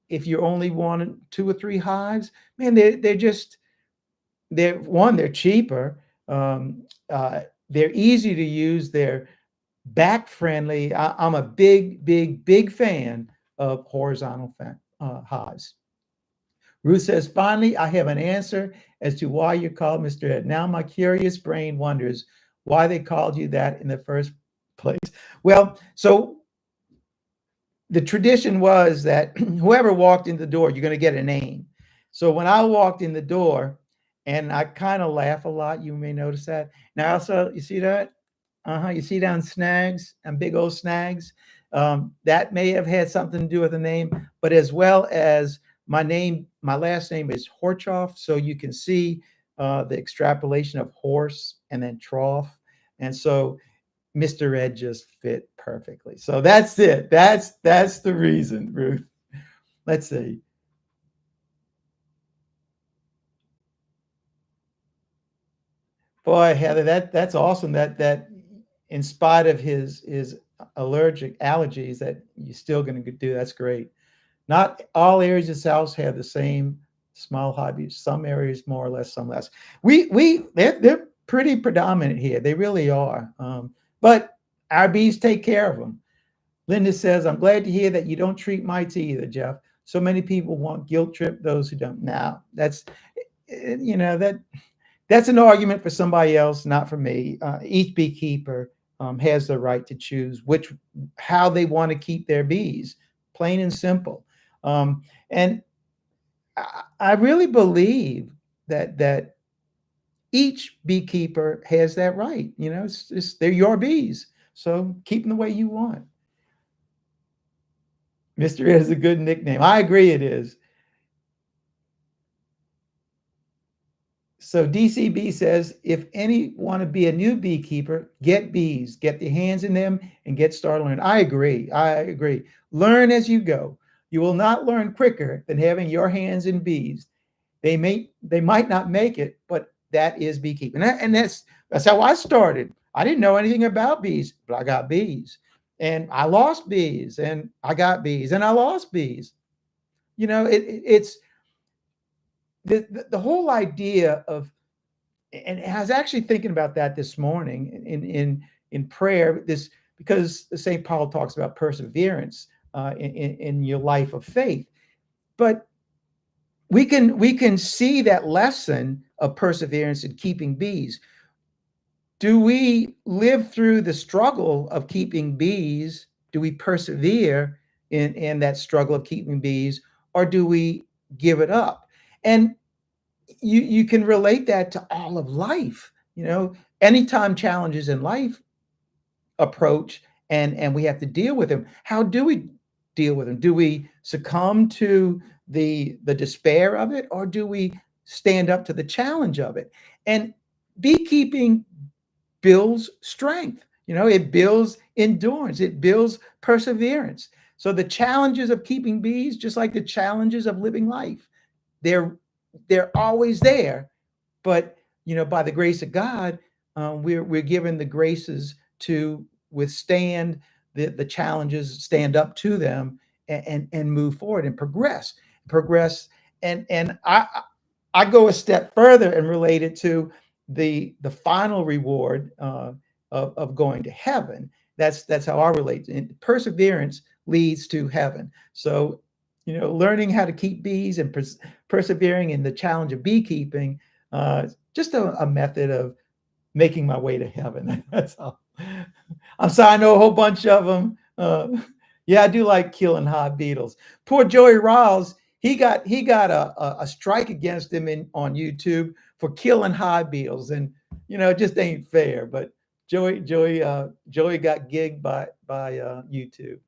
if you only wanted 2 or 3 hives, man, they're cheaper. They're easy to use. They're back friendly. I'm a big fan of horizontal hives. Ruth says, finally, I have an answer as to why you're called Mr. Ed. Now my curious brain wonders why they called you that in the first place. Well, so the tradition was that whoever walked in the door, you're going to get a name. So when I walked in the door, and I kind of laugh a lot, you may notice that. Now also, you see that? You see down snags and big old snags. That may have had something to do with the name, but as well as my name, my last name is Horchoff, so you can see the extrapolation of horse and then trough, and so Mr. Ed just fit perfectly. So that's it. That's the reason, Ruth. Let's see. Boy, Heather, that's awesome. That in spite of his allergies, that you're still going to do. That's great. Not all areas of South have the same small hobbies. Some areas more or less, some less. They're pretty predominant here. They really are. But our bees take care of them. Linda says, I'm glad to hear that you don't treat mites either, Jeff. So many people want guilt trip those who don't. Now, that's that's an argument for somebody else, not for me. Each beekeeper has the right to choose how they want to keep their bees, plain and simple. And I really believe that each beekeeper has that right. They're your bees, so keep them the way you want. Mr. Ed is a good nickname. I agree it is. So DCB says, if any want to be a new beekeeper, get bees, get your hands in them and get started learning. I agree. Learn as you go. You will not learn quicker than having your hands in bees. They might not make it, but that is beekeeping. And that's how I started. I didn't know anything about bees, but I got bees. And I lost bees, and I got bees, and I lost bees. It's the whole idea of, and I was actually thinking about that this morning in prayer. Because St. Paul talks about perseverance in your life of faith, but we can see that lesson of perseverance in keeping bees. Do we live through the struggle of keeping bees? Do we persevere in that struggle of keeping bees, or do we give it up? And you can relate that to all of life. Anytime challenges in life approach and we have to deal with them, how do we deal with them? Do we succumb to the despair of it, or do we stand up to the challenge of it? And beekeeping builds strength. It builds endurance. It builds perseverance. So the challenges of keeping bees, just like the challenges of living life, they're always there. But by the grace of God, we're given the graces to withstand the challenges, stand up to them, and move forward and progress. And I go a step further and relate it to the final reward of going to heaven. That's how I relate. And perseverance leads to heaven. So learning how to keep bees and persevering in the challenge of beekeeping, just a method of making my way to heaven. That's all. I'm sorry, I know a whole bunch of them. Yeah, I do like killing hive beetles. Poor Joey Riles, he got a strike against him on YouTube for killing hive beetles, and it just ain't fair. But Joey got gigged by YouTube.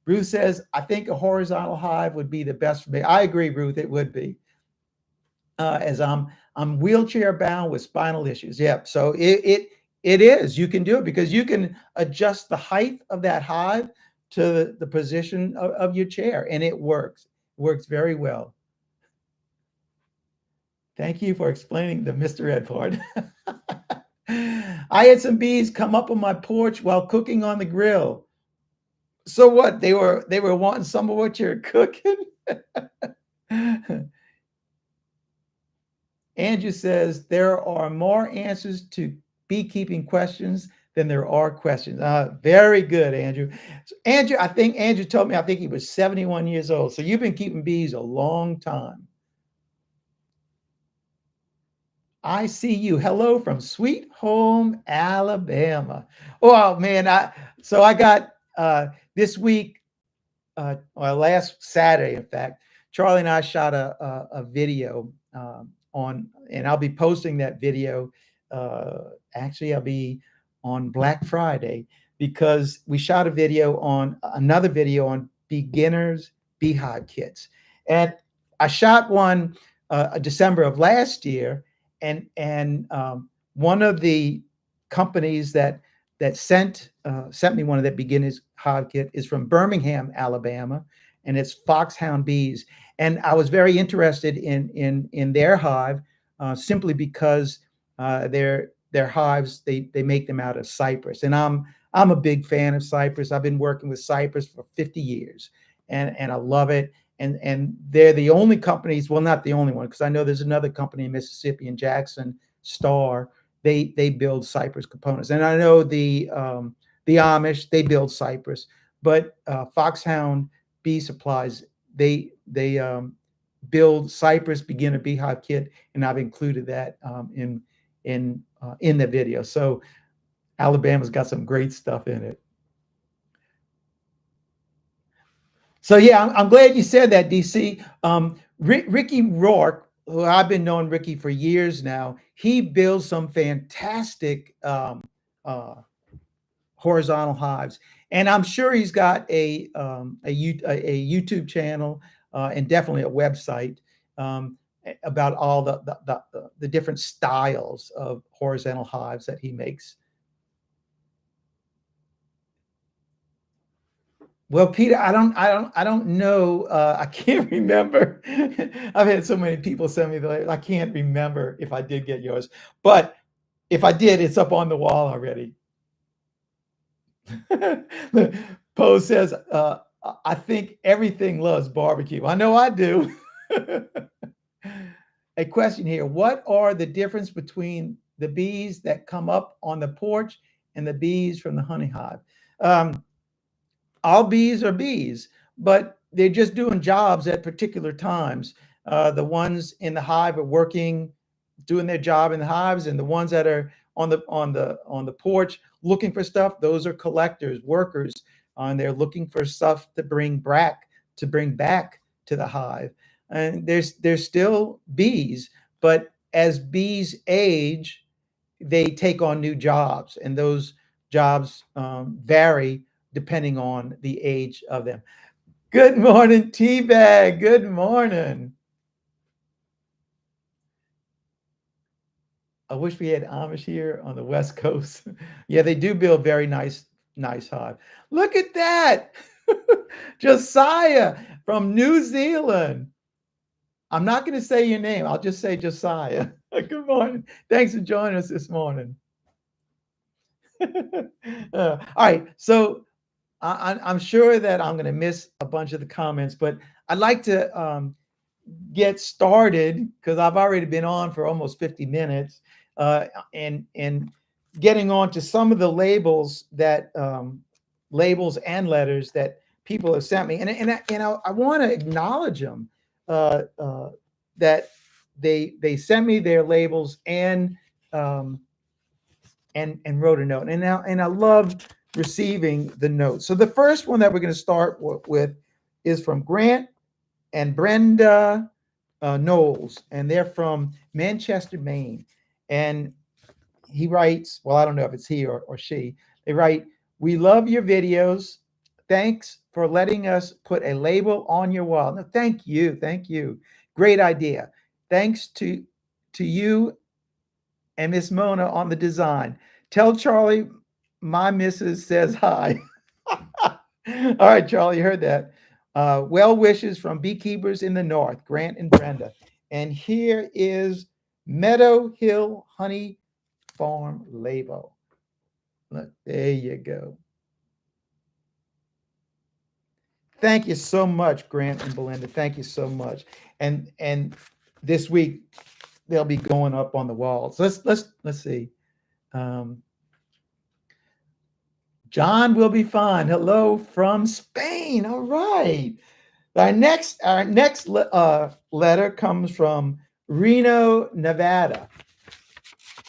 Ruth says, I think a horizontal hive would be the best for me. I agree, Ruth, it would be. As I'm wheelchair bound with spinal issues. Yeah, so it is. You can do it because you can adjust the height of that hive to the position of your chair, and it works. Works very well. Thank you for explaining the Mr. Ed part. I had some bees come up on my porch while cooking on the grill. So what? They were wanting some of what you're cooking. Andrew says there are more answers to beekeeping questions than there are questions. Very good, Andrew. So Andrew, I think Andrew told me, I think he was 71 years old. So you've been keeping bees a long time. I see you. Hello from Sweet Home, Alabama. Oh man, I got this week, or last Saturday, in fact, Charlie and I shot a video and I'll be posting that video. Actually, I'll be on Black Friday because we shot another video on beginners beehive kits, and I shot one December of last year, and one of the companies that sent me one of that beginners hive kit is from Birmingham, Alabama, and it's Foxhound Bees. And I was very interested in their hive simply because their hives they make them out of cypress, and I'm a big fan of cypress. I've been working with cypress for 50 years, and I love it. And they're the only companies, well, not the only one, because I know there's another company in Mississippi, in Jackson, Star. They build cypress components, and I know the Amish, they build cypress, but Foxhound Bee Supplies, they build cypress beginner beehive kit, and I've included that in the video. So Alabama's got some great stuff in it. So yeah, I'm glad you said that, DC. Ricky Rourke, who I've been knowing Ricky for years now, he builds some fantastic horizontal hives, and I'm sure he's got a YouTube channel and definitely a website about all the different styles of horizontal hives that he makes. Well, Peter, I don't know. I can't remember. I've had so many people send me I can't remember if I did get yours, but if I did, it's up on the wall already. Poe says, I think everything loves barbecue. I know I do. A question here. What are the difference between the bees that come up on the porch and the bees from the honey hive? All bees are bees, but they're just doing jobs at particular times. The ones in the hive are working, doing their job in the hives, and the ones that are on the porch looking for stuff, those are collectors, workers, and they're looking for stuff to bring back to the hive. And there's still bees, but as bees age, they take on new jobs, and those jobs vary depending on the age of them. Good morning, Teabag. Good morning. I wish we had Amish here on the West Coast. Yeah, they do build very nice hive. Look at that. Josiah from New Zealand. I'm not going to say your name. I'll just say Josiah. Good morning. Thanks for joining us this morning. All right. So I'm sure that I'm going to miss a bunch of the comments, but I'd like to get started because I've already been on for almost 50 minutes and getting on to some of the labels and letters that people have sent me. And I want to acknowledge them that they sent me their labels and wrote a note. And I love receiving the notes. So the first one that we're going to start with is from Grant and Brenda Knowles, and they're from Manchester, Maine. And he writes, well, I don't know if it's he or she. They write, "We love your videos. Thanks for letting us put a label on your wall." No, thank you. Great idea. Thanks to you and Miss Mona on the design. Tell Charlie my missus says hi. All right, Charlie, you heard that. Well wishes from beekeepers in the north, Grant and Brenda. And here is Meadow Hill Honey Farm label. Look, there you go. Thank you so much, Grant and Belinda. Thank you so much. And this week they'll be going up on the walls. Let's see. John will be fine. Hello from Spain. All right. Our next letter comes from Reno, Nevada,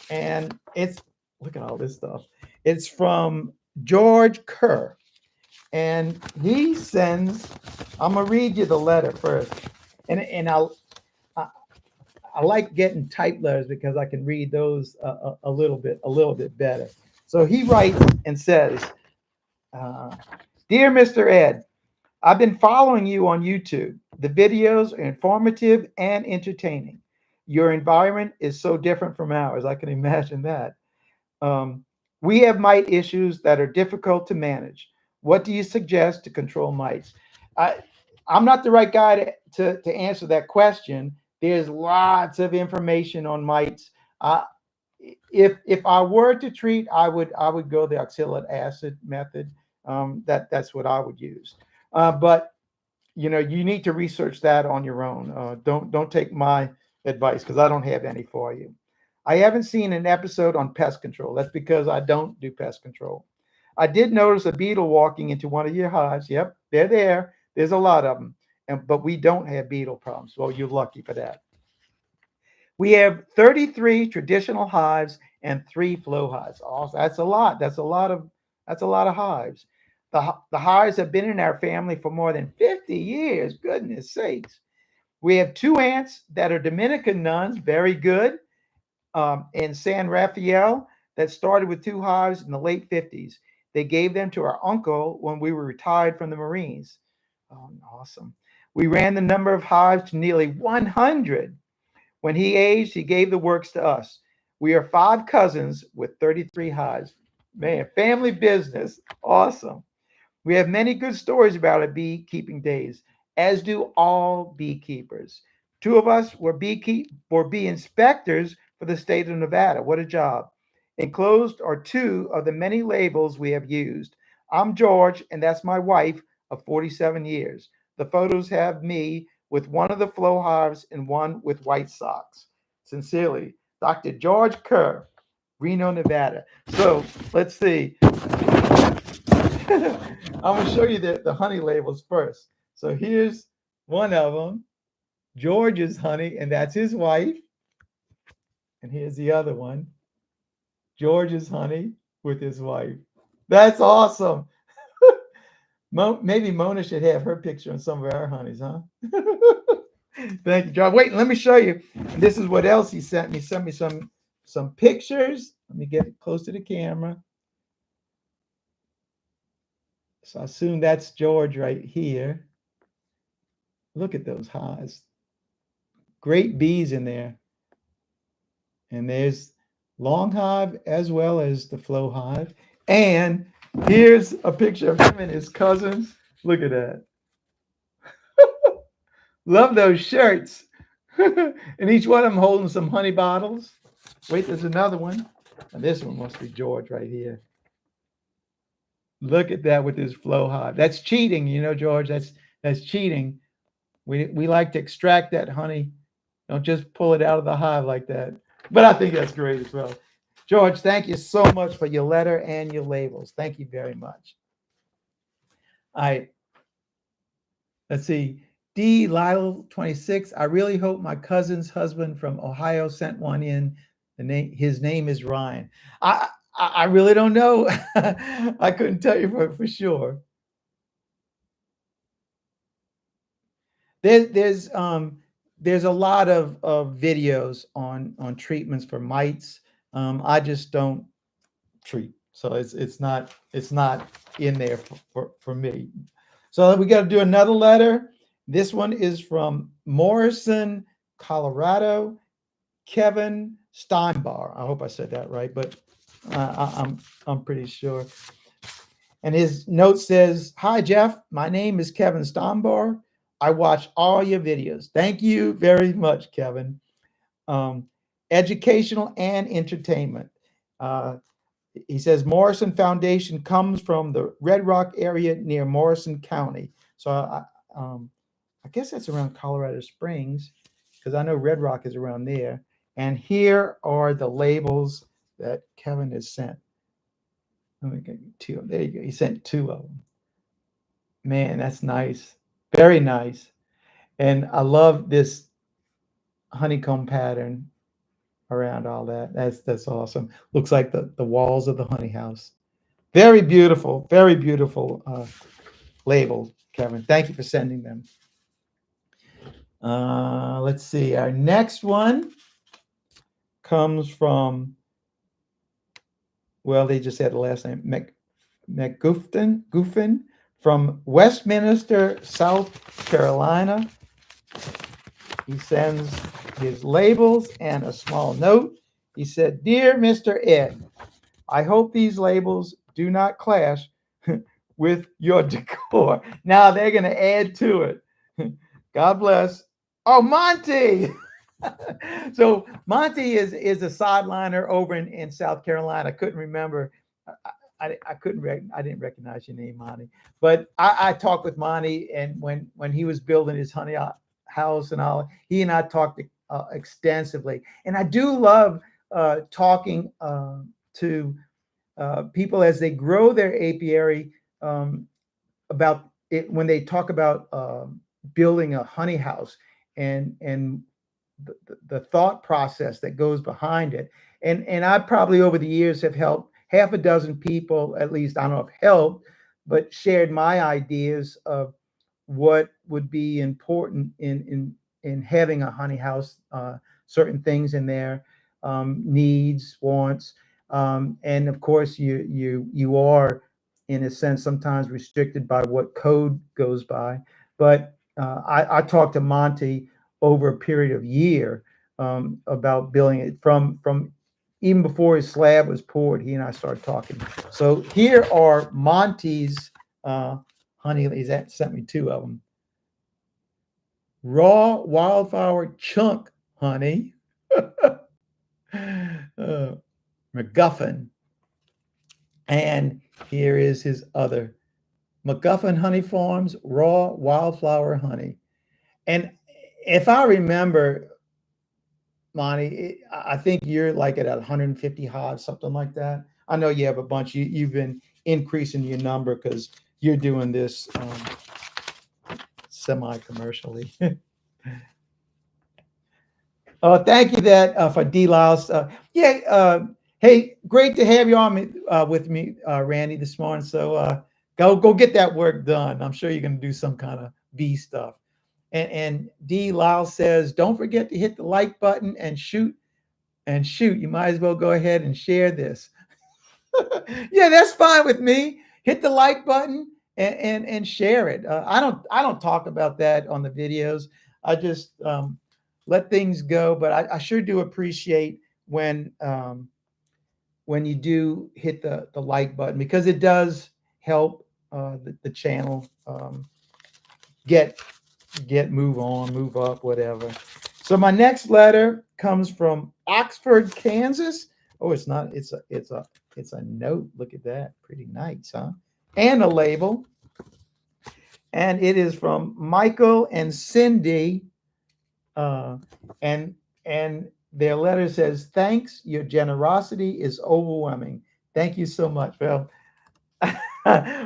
and it's look at all this stuff. It's from George Kerr, and he sends. I'm gonna read you the letter first, and I, I like getting typed letters because I can read those a little bit better. So he writes and says, uh, "Dear Mr. Ed, I've been following you on YouTube. The videos are informative and entertaining. Your environment is so different from ours. I can imagine that. Um, we have mite issues that are difficult to manage. What do you suggest to control mites?" I, I'm not the right guy to answer that question. There's lots of information on mites. Uh, if I were to treat, I would go the oxalic acid method. That's what I would use. But you need to research that on your own. Don't take my advice because I don't have any for you. I haven't seen an episode on pest control. That's because I don't do pest control. I did notice a beetle walking into one of your hives. Yep, they're there. There's a lot of them, but we don't have beetle problems. Well, you're lucky for that. We have 33 traditional hives and 3 flow hives. Also, that's a lot. That's a lot of hives. The hives have been in our family for more than 50 years. Goodness sakes. We have 2 aunts that are Dominican nuns, very good, in San Rafael that started with 2 hives in the late 50s. They gave them to our uncle when we were retired from the Marines. Oh, awesome. We ran the number of hives to nearly 100. When he aged, he gave the works to us. We are 5 cousins with 33 hives. Man, family business. Awesome. We have many good stories about our beekeeping days, as do all beekeepers. 2 of us were bee inspectors for the state of Nevada. What a job. Enclosed are 2 of the many labels we have used. I'm George, and that's my wife of 47 years. The photos have me with one of the flow hives and one with white socks. Sincerely, Dr. George Kerr, Reno, Nevada. So let's see. I'm going to show you the honey labels first. So here's one of them, George's honey, and that's his wife. And here's the other one, George's honey with his wife. That's awesome. Maybe Mona should have her picture on some of our honeys, huh? Thank you, John. Wait, let me show you. This is what else he sent me. Sent me some pictures. Let me get close to the camera. So I assume that's George right here. Look at those hives. Great bees in there. And there's long hive as well as the flow hive. And here's a picture of him and his cousins. Look at that. Love those shirts. And each one of them holding some honey bottles. Wait, there's another one. And this one must be George right here. Look at that with his flow hive. That's cheating, George. That's cheating. We like to extract that honey. Don't just pull it out of the hive like that. But I think that's great as well. George, thank you so much for your letter and your labels. Thank you very much. All right. Let's see. D. Lyle 26. I really hope my cousin's husband from Ohio sent one in. His name is Ryan. I really don't know. I couldn't tell you for sure. There's a lot of videos on treatments for mites. I just don't treat, so it's not in there for me. So we got to do another letter. This one is from Morrison, Colorado. Kevin Steinbar. I hope I said that right, but I'm pretty sure. And his note says, "Hi Jeff, my name is Kevin Steinbar. I watch all your videos. Thank you very much, Kevin. Um, Educational and entertainment." He says Morrison Foundation comes from the Red Rock area near Morrison County. So I guess that's around Colorado Springs because I know Red Rock is around there. And here are the labels that Kevin has sent. Let me get you two. There you go. He sent two of them. Man, that's nice. Very nice. And I love this honeycomb pattern around all that. That's awesome. Looks like the walls of the honey house. Very beautiful label, Kevin. Thank you for sending them. Let's see. Our next one comes from, well, they just had the last name, McGuffin from Westminster, South Carolina. He sends his labels and a small note. He said, "Dear Mr. Ed, I hope these labels do not clash with your decor." Now they're going to add to it. God bless. Oh, Monty. So Monty is a sideliner over in South Carolina. I couldn't remember. I didn't recognize your name, Monty. But I talked with Monty, and when he was building his honey house and all, he and I talked extensively. And I do love talking to people as they grow their apiary about it when they talk about building a honey house and the thought process that goes behind it. And I probably over the years have helped half a dozen people, at least. I don't know if helped, but shared my ideas of what would be important in having a honey house, certain things in there, needs, wants, and of course you are in a sense sometimes restricted by what code goes by. But I talked to Monty over a period of year about building it from even before his slab was poured. He and I started talking. So here are Monty's honey. He's sent me two of them. Raw wildflower chunk honey. McGuffin. And here is his other McGuffin Honey Farms raw wildflower honey. And if I remember, Monty, I think you're like at 150 hives, something like that. I know you have a bunch. You've been increasing your number because you're doing this semi-commercially. Oh, thank you for D. Lyles. Hey, great to have you on with me, Randy, this morning. So go get that work done. I'm sure you're going to do some kind of bee stuff. And D. Lyles says, don't forget to hit the like button and shoot. You might as well go ahead and share this. Yeah, that's fine with me. Hit the like button and share it. I don't talk about that on the videos. I just let things go. But I sure do appreciate when you do hit the like button, because it does help the channel move up, whatever. So my next letter comes from Oxford, Kansas. Oh, it's not. It's a note. Look at that. Pretty nice, huh? And a label. And it is from Michael and Cindy. And their letter says, "Thanks. Your generosity is overwhelming. Thank you so much." Well,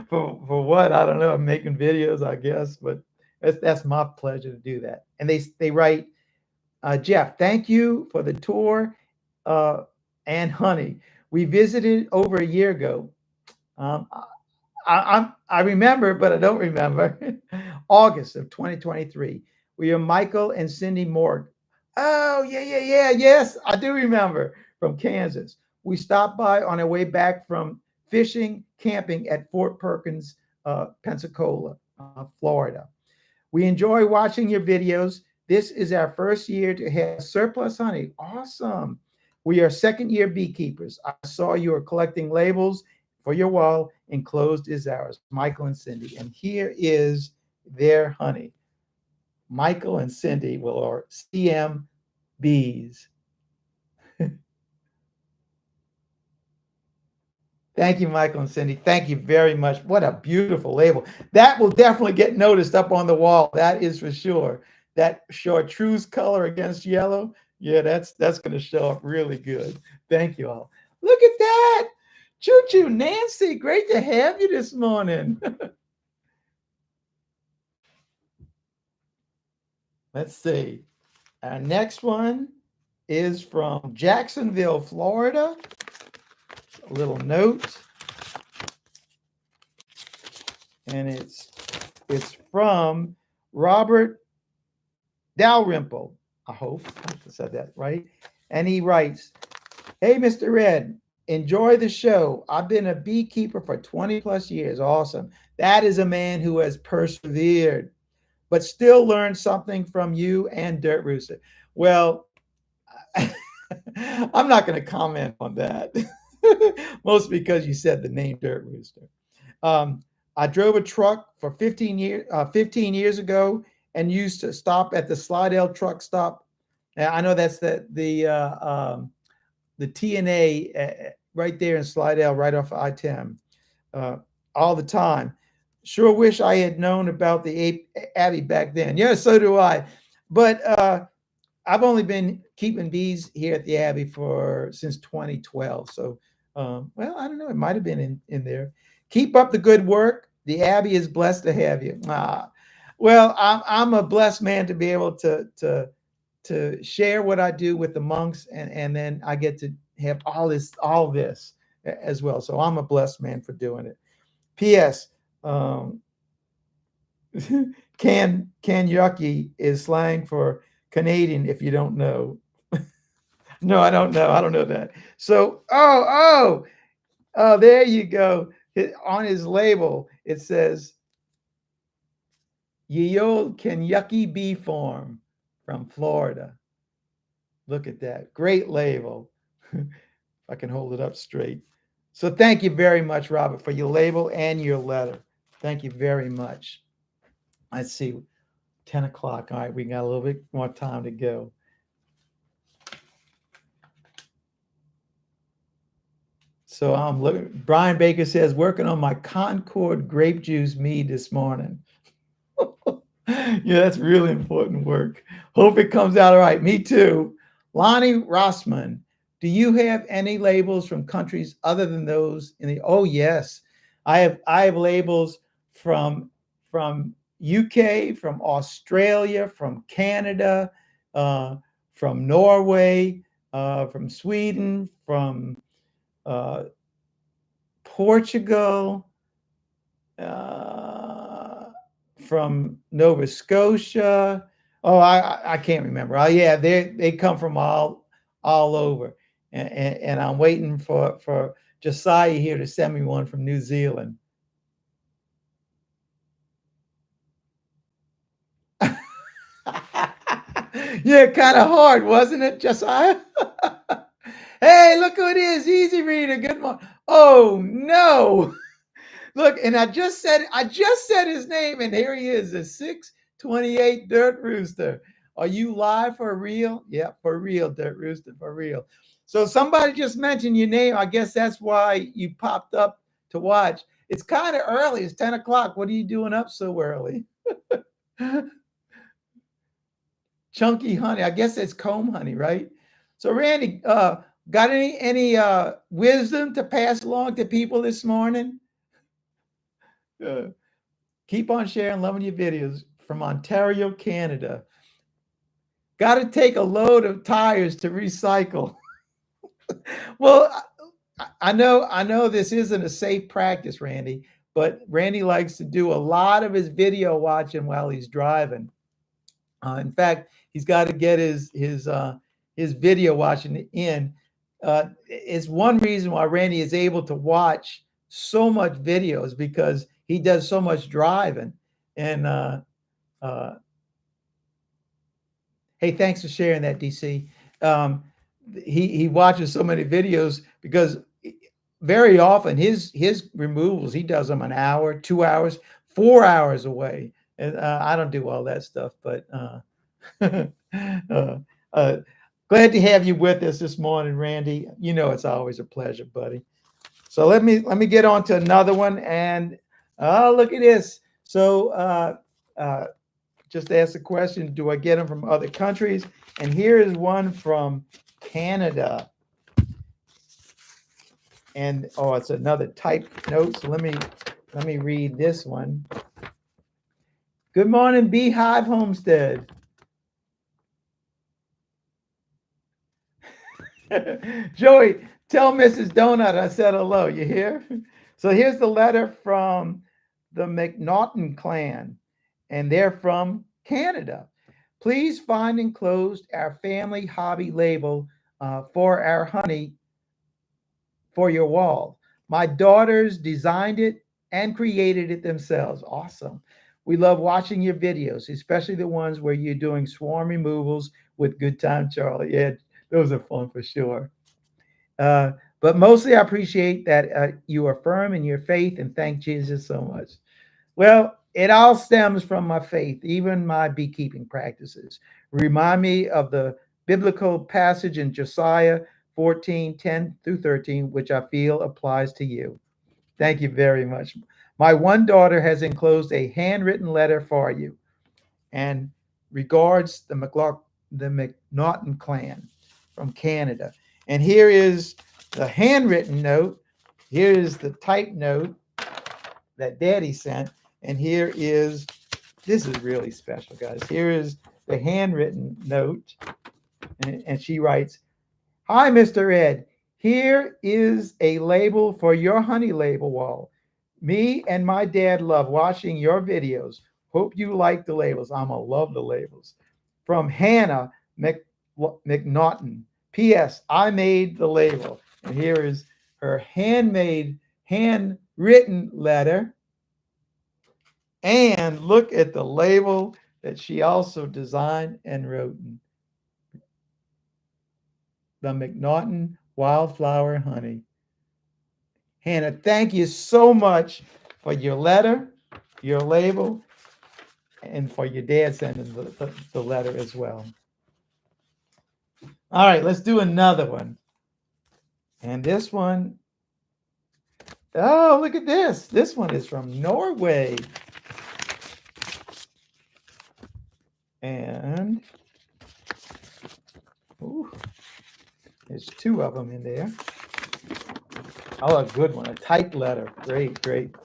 for what? I don't know. I'm making videos, I guess, but that's my pleasure to do that. And they write, "Jeff, thank you for the tour and honey. We visited over a year ago." I remember, but I don't remember. August of 2023. We are Michael and Cindy Morg. Oh, yeah. Yes, I do remember, from Kansas. We stopped by on our way back from fishing, camping at Fort Perkins, Pensacola, Florida. We enjoy watching your videos. This is our first year to have surplus honey. Awesome. We are second-year beekeepers. I saw you are collecting labels for your wall. Enclosed is ours, Michael and Cindy. And here is their honey. Michael and Cindy are CM Bees. Thank you, Michael and Cindy. Thank you very much. What a beautiful label. That will definitely get noticed up on the wall. That is for sure. That chartreuse color against yellow. Yeah, that's going to show up really good. Thank you all. Look at that. Choo choo, Nancy. Great to have you this morning. Let's see. Our next one is from Jacksonville, Florida. A little note. And it's from Robert Dalrymple. I hope I said that right. And he writes, "Hey, Mr. Red, enjoy the show. I've been a beekeeper for 20 plus years. Awesome. That is a man who has persevered, but still learned something from you and Dirt Rooster." Well, I'm not going to comment on that, mostly because you said the name Dirt Rooster. I drove a truck for 15 years ago and used to stop at the Slidell truck stop. Now, I know that's the TNA right there in Slidell, right off I-10, all the time. Sure wish I had known about the Abbey back then. Yeah, so do I. But I've only been keeping bees here at the Abbey since 2012. So, well, I don't know. It might have been in there. Keep up the good work. The Abbey is blessed to have you. Well, I'm a blessed man to be able to share what I do with the monks, and then I get to have all this as well. So I'm a blessed man for doing it. P.S. Can yucky is slang for Canadian, if you don't know. No, I don't know. I don't know that. So, oh, there you go. On his label, it says, "Ye old Kentucky Bee Farm from Florida." Look at that. Great label. If I can hold it up straight. So thank you very much, Robert, for your label and your letter. Thank you very much. Let's see. 10 o'clock. All right, we got a little bit more time to go. So I'm looking. Brian Baker says, "Working on my Concord grape juice mead this morning." Yeah, that's really important work. Hope it comes out all right. Me too. Lonnie Rossman, "Do you have any labels from countries other than those in the?" Oh yes, I have labels from UK, from Australia, from Canada, from Norway, from Sweden, from Portugal, from Nova Scotia. Oh, I can't remember. Oh yeah, they come from all over, and I'm waiting for Josiah here to send me one from New Zealand. Yeah, kind of hard, wasn't it, Josiah? Hey, look who it is. Easy Reader. Good morning. Oh no. Look, and I just said his name, and here he is, the 628 Dirt Rooster. Are you live for real? Yeah, for real, Dirt Rooster, for real. So somebody just mentioned your name. I guess that's why you popped up to watch. It's kind of early. It's 10 o'clock. What are you doing up so early? Chunky honey. I guess it's comb honey, right? So Randy, got any wisdom to pass along to people this morning? Keep on sharing, loving your videos from Ontario, Canada. Got to take a load of tires to recycle. Well, I know this isn't a safe practice, Randy, but Randy likes to do a lot of his video watching while he's driving. In fact, he's got to get his video watching in. It's one reason why Randy is able to watch so much videos, because he does so much driving. And hey, thanks for sharing that, DC. He watches so many videos because very often his removals, he does them an hour, 2 hours, 4 hours away. And I don't do all that stuff, but glad to have you with us this morning, Randy. You know it's always a pleasure, buddy. So let me get on to another one. And look at this. So just ask the question, do I get them from other countries? And here is one from Canada. And oh, it's another typed note. So let me read this one. Good morning, Beehive Homestead. Joey, tell Mrs. Donut I said hello. You hear? So here's the letter from the McNaughton clan, and they're from Canada. Please find enclosed our family hobby label for our honey for your wall. My daughters designed it and created it themselves. Awesome. We love watching your videos, especially the ones where you're doing swarm removals with Good Time Charlie. Yeah, those are fun for sure. Uh, but mostly, I appreciate that you are firm in your faith and thank Jesus so much. Well, it all stems from my faith, even my beekeeping practices. Remind me of the biblical passage in Josiah 14:10 through 13, which I feel applies to you. Thank you very much. My one daughter has enclosed a handwritten letter for you and regards the McNaughton clan from Canada. And here is the handwritten note. Here is the typed note that Daddy sent. And here is, this is really special, guys. Here is the handwritten note. And she writes, Hi, Mr. Ed. Here is a label for your honey label wall. Me and my dad love watching your videos. Hope you like the labels. I'm going to love the labels. From Hannah McNaughton. P.S. I made the label. And here is her handmade, handwritten letter. And look at the label that she also designed and wrote. The McNaughton Wildflower Honey. Hannah, thank you so much for your letter, your label, and for your dad sending the letter as well. All right, let's do another one. And this one, oh, look at this. This one is from Norway. And ooh, there's two of them in there. Oh, a good one, a typed letter. Great, great.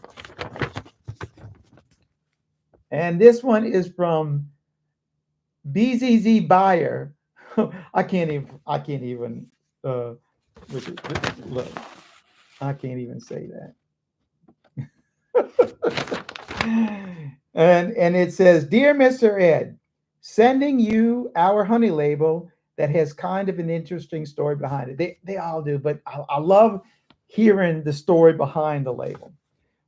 And this one is from BZZ Buyer. I can't even look. I can't even say that. and it says, Dear Mr. Ed, sending you our honey label that has kind of an interesting story behind it. They all do, but I love hearing the story behind the label.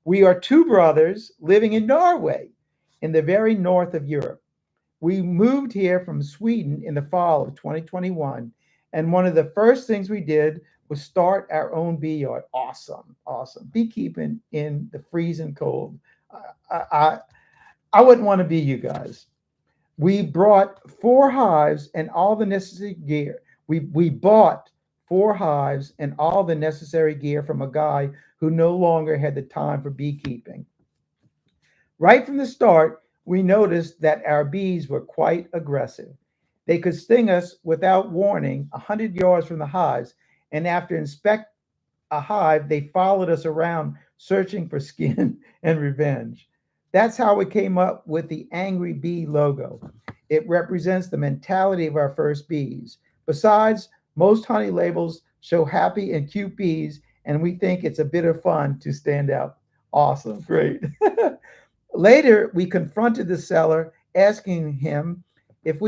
We are two brothers living in Norway, in the very north of Europe. We moved here from Sweden in the fall of 2021, and one of the first things we did was start our own bee yard. Awesome, awesome. Beekeeping in the freezing cold. I wouldn't want to be you guys. We brought 4 hives and all the necessary gear. We bought 4 hives and all the necessary gear from a guy who no longer had the time for beekeeping. Right from the start, we noticed that our bees were quite aggressive. They could sting us without warning 100 yards from the hives, and after inspect a hive, they followed us around searching for skin and revenge. That's how we came up with the Angry Bee logo. It represents the mentality of our first bees. Besides, most honey labels show happy and cute bees, and we think it's a bit of fun to stand out. Awesome, great. Later, we confronted the seller, asking him if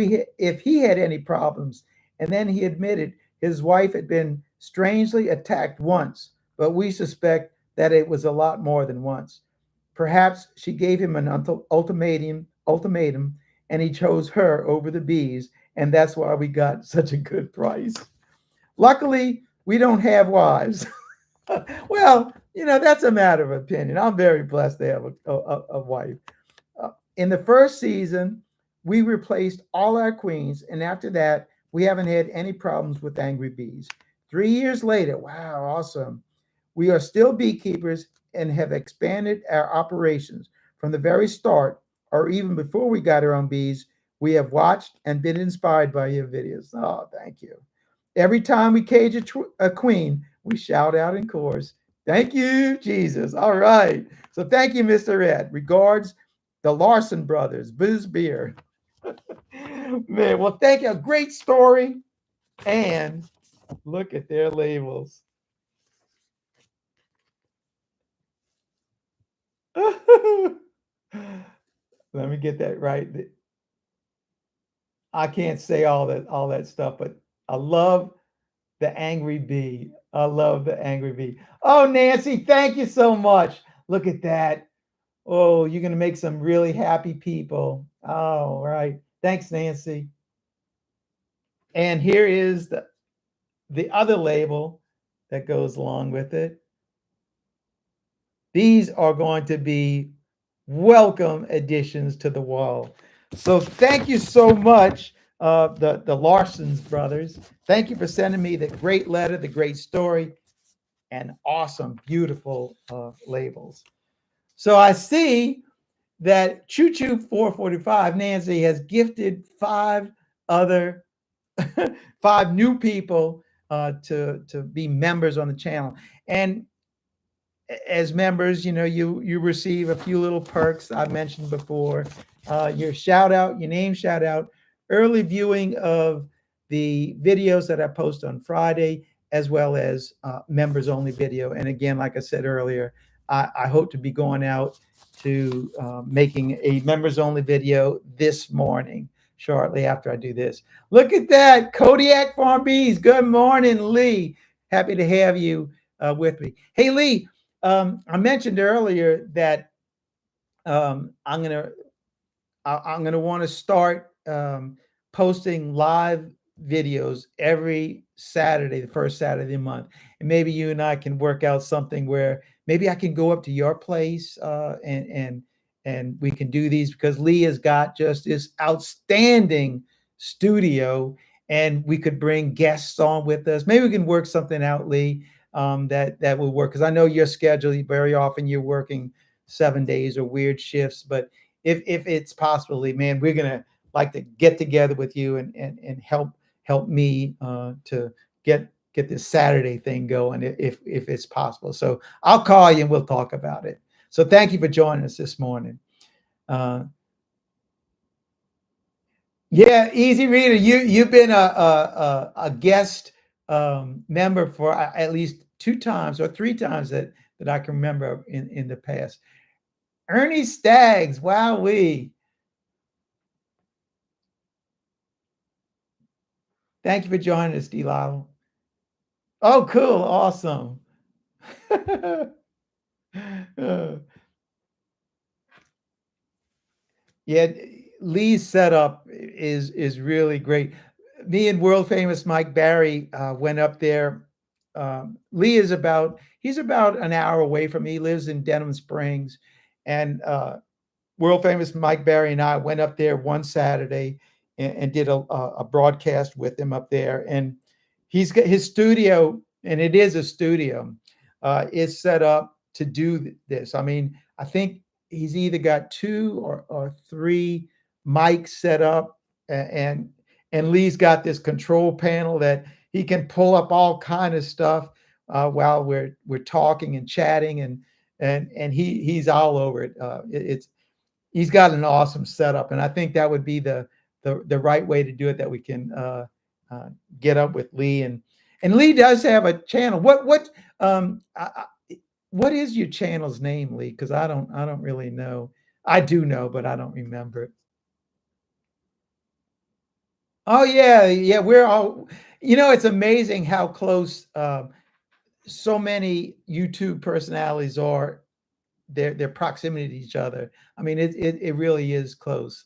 he had any problems, and then he admitted his wife had been strangely attacked once, but we suspect that it was a lot more than once. Perhaps she gave him an ultimatum, and he chose her over the bees, and that's why we got such a good price. Luckily, we don't have wives. Well, that's a matter of opinion. I'm very blessed to have a wife. In the first season, we replaced all our queens, and after that, we haven't had any problems with angry bees. 3 years later, wow, awesome. We are still beekeepers and have expanded our operations from the very start, or even before we got our own bees. We have watched and been inspired by your videos. Oh, thank you. Every time we cage a queen, We shout out in chorus. Thank you, Jesus. All right. So thank you, Mr. Ed. Regards, the Larson brothers, Booze Beer. Man, well, thank you. A great story. And look at their labels. Let me get that right. I can't say all that stuff, but I love the angry bee. I love the angry bee. Oh, Nancy, thank you so much. Look at that. Oh, you're gonna make some really happy people. Oh, right. Thanks, Nancy. And here is the other label that goes along with it. These are going to be welcome additions to the wall. So thank you so much, the Larsons brothers. Thank you for sending me the great letter, the great story, and awesome, beautiful labels. So I see that Choo Choo 445 Nancy has gifted other five new people to be members on the channel. And as members, you receive a few little perks I mentioned before. Your shout out, your name shout out, early viewing of the videos that I post on Friday, as well as members only video. And again, like I said earlier, I hope to be going out to making a members only video this morning, shortly after I do this. Look at that, Kodiak Farm Bees. Good morning, Lee. Happy to have you with me. Hey, Lee, I mentioned earlier that I'm gonna want to start posting live videos every Saturday, the first Saturday of the month, and maybe you and I can work out something where maybe I can go up to your place and we can do these because Lee has got just this outstanding studio, and we could bring guests on with us. Maybe we can work something out, Lee, that will work because I know your schedule. Very often you're working 7 days or weird shifts, but if it's possible, Lee, man, we're gonna like to get together with you and help me to get this Saturday thing going if it's possible. So I'll call you and we'll talk about it. So thank you for joining us this morning. Yeah, Easy Reader, you've been a guest member for at least 2 times or 3 times that I can remember in the past. Ernie Staggs, wowee. Thank you for joining us, Delilah. Oh, cool. Awesome. Yeah, Lee's setup is really great. Me and world famous Mike Barry went up there. Lee he's about an hour away from me. He lives in Denham Springs, and world famous Mike Barry and I went up there one Saturday and did a broadcast with him up there. And he's got his studio, and it is a studio, is set up to do this. I mean, I think he's either got 2 or 3 mics set up, and Lee's got this control panel that he can pull up all kind of stuff while we're talking and chatting, and he's all over it. He's got an awesome setup, and I think that would be the right way to do it. That we can get up with Lee, and Lee does have a channel. What is your channel's name, Lee? Because I don't really know. I do know, but I don't remember it. Oh yeah, yeah. We're all. It's amazing how close so many YouTube personalities are. Their proximity to each other. I mean, it really is close.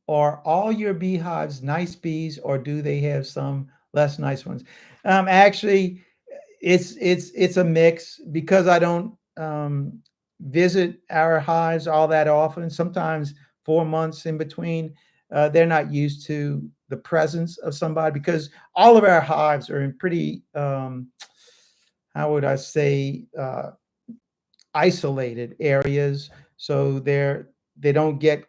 Are all your beehives nice bees, or do they have some less nice ones? Actually, it's a mix because I don't visit our hives all that often. Sometimes 4 months in between, they're not used to the presence of somebody because all of our hives are in pretty, how would I say, isolated areas. So they don't get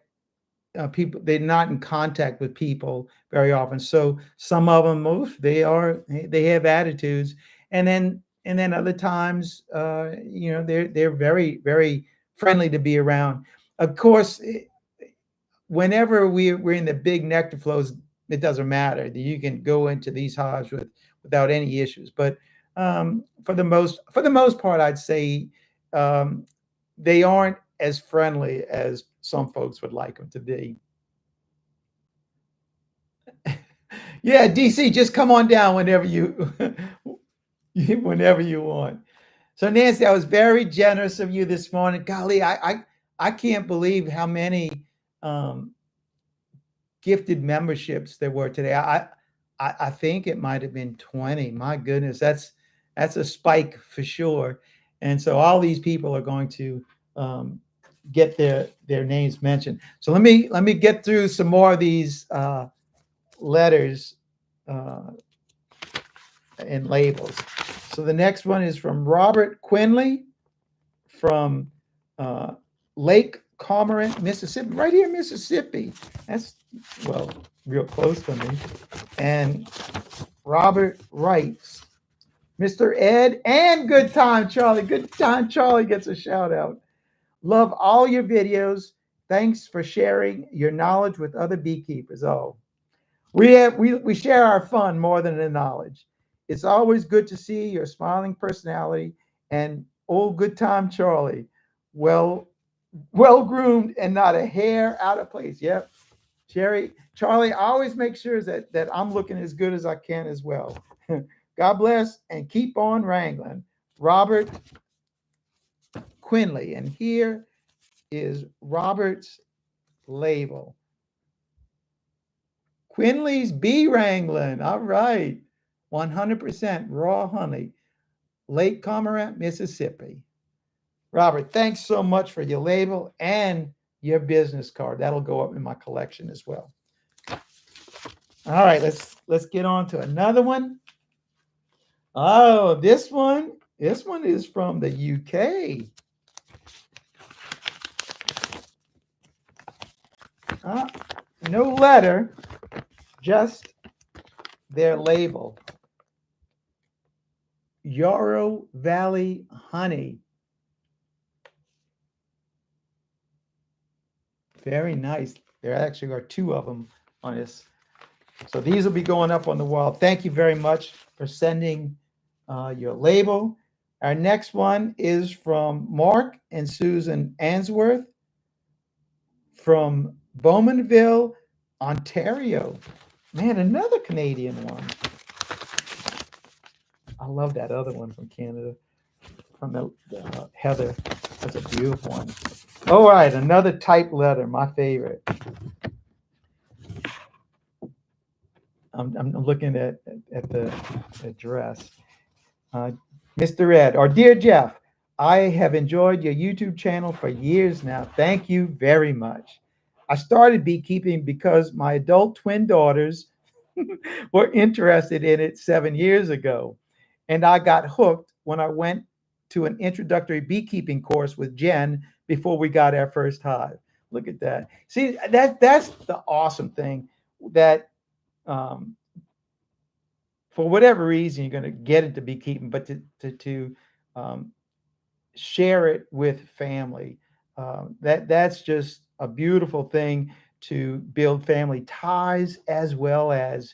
people, they're not in contact with people very often. So some of them, most they have attitudes, and then other times, they're very very friendly to be around. Of course, whenever we're in the big nectar flows, it doesn't matter. You can go into these hives without any issues. But for the most part, I'd say they aren't as friendly as some folks would like them to be. Yeah, DC, just come on down whenever you whenever you want. So Nancy, I was very generous of you this morning. Golly, I can't believe how many um, gifted memberships there were today. I think it might have been 20. My goodness, that's a spike for sure. And so all these people are going to get their names mentioned. So let me get through some more of these letters uh, and labels. So the next one is from Robert Quinley from uh, Lake Cormorant, Mississippi, right here in Mississippi. That's, well, real close to me. And Robert writes, Mr. Ed and Good Time Charlie. Good Time Charlie gets a shout out. Love all your videos. Thanks for sharing your knowledge with other beekeepers. Oh, we share our fun more than the knowledge. It's always good to see your smiling personality and old Good Time Charlie. Well, well groomed and not a hair out of place. Yep. Charlie, always make sure that I'm looking as good as I can as well. God bless and keep on wrangling. Robert Quinley. And here is Robert's label. Quinley's Bee Wrangling. All right. 100% raw honey. Lake Cormorant, Mississippi. Robert, thanks so much for your label and your business card. That'll go up in my collection as well. All right, let's get on to another one. Oh, this one is from the UK. No letter, just their label. Yarrow Valley Honey. Very nice. There actually are two of them on this. So these will be going up on the wall. Thank you very much for sending your label. Our next one is from Mark and Susan Answorth from Bowmanville, Ontario. Man, another Canadian one. I love that other one from Canada, from the Heather. That's a beautiful one. All right, another typed letter, my favorite. I'm looking at the address. Mr. Ed, or Dear Jeff, I have enjoyed your YouTube channel for years now. Thank you very much. I started beekeeping because my adult twin daughters were interested in it 7 years ago. And I got hooked when I went to an introductory beekeeping course with Jen before we got our first hive. Look at that. See, that's the awesome thing, that for whatever reason you're going to get into beekeeping, but to share it with family, that's just a beautiful thing, to build family ties, as well as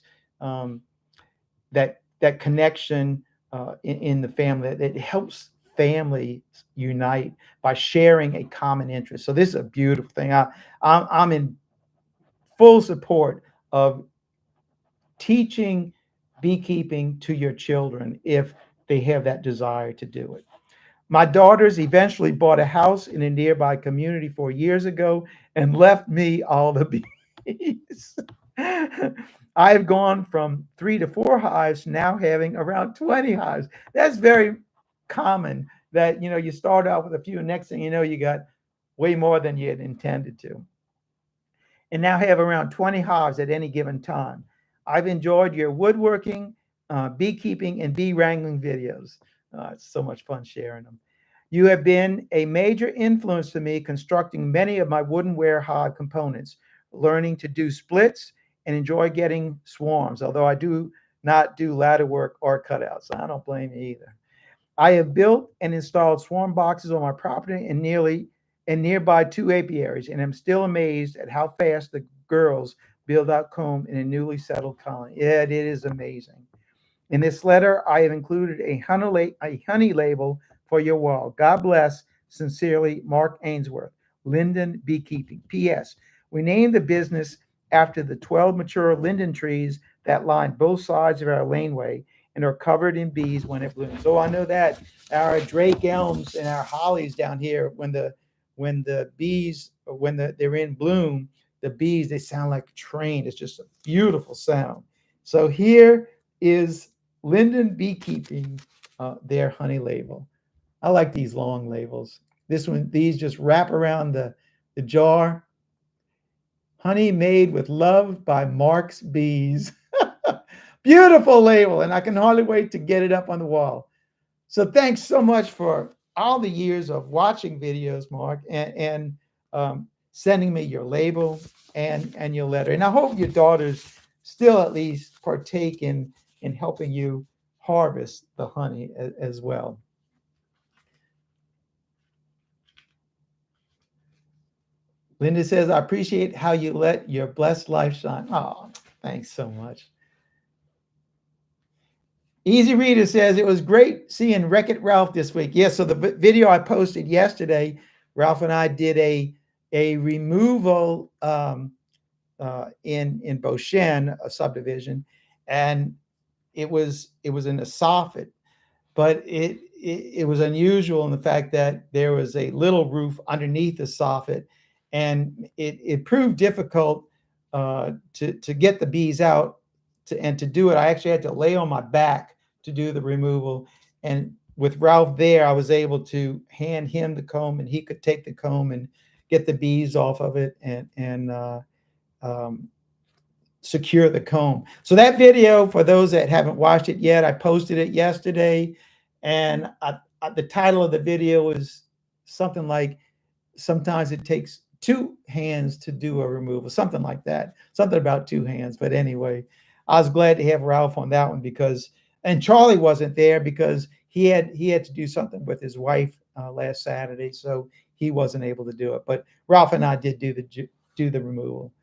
that connection in the family, that it helps families unite by sharing a common interest. So this is a beautiful thing. I'm in full support of teaching beekeeping to your children if they have that desire to do it. My daughters eventually bought a house in a nearby community 4 years ago and left me all the bees. I've gone from 3 to 4 hives, now having around 20 hives. That's very common, that you start out with a few, and next thing you know, you got way more than you had intended to. And now have around 20 hives at any given time. I've enjoyed your woodworking, beekeeping, and bee wrangling videos. It's so much fun sharing them. You have been a major influence to me constructing many of my woodenware hive components. learning to do splits and enjoy getting swarms, although I do not do ladder work or cutouts. I don't blame you either. I have built and installed swarm boxes on my property and nearby two apiaries, and I'm still amazed at how fast the girls build out comb in a newly settled colony. Yeah, it is amazing. In this letter, I have included a honey label for your wall. God bless. Sincerely, Mark Ainsworth, Linden Beekeeping. P.S. We named the business after the 12 mature linden trees that line both sides of our laneway and are covered in bees when it blooms. So I know that our Drake elms and our hollies down here, when the bees, they're in bloom, the bees, they sound like a train. It's just a beautiful sound. So here is Linden Beekeeping, their honey label. I like these long labels. These just wrap around the jar. Honey made with love by Mark's Bees. Beautiful label, and I can hardly wait to get it up on the wall. So thanks so much for all the years of watching videos, Mark, and sending me your label and your letter. And I hope your daughters still at least partake in helping you harvest the honey as well. Linda says, I appreciate how you let your blessed life shine. Oh, thanks so much. Easy Reader says, it was great seeing Wreck-It Ralph this week. Yes, so the video I posted yesterday, Ralph and I did a removal in Beauchene, a subdivision, and it was in a soffit, but it was unusual in the fact that there was a little roof underneath the soffit, and it proved difficult to get the bees out. And to do it, I actually had to lay on my back to do the removal. And with Ralph there, I was able to hand him the comb, and he could take the comb and get the bees off of it and secure the comb. So that video, for those that haven't watched it yet, I posted it yesterday, and the title of the video is something like, sometimes it takes two hands to do a removal, something like that, something about two hands. But anyway, I was glad to have Ralph on that one and Charlie wasn't there because he had to do something with his wife last Saturday, so he wasn't able to do it. But Ralph and I did do the removal.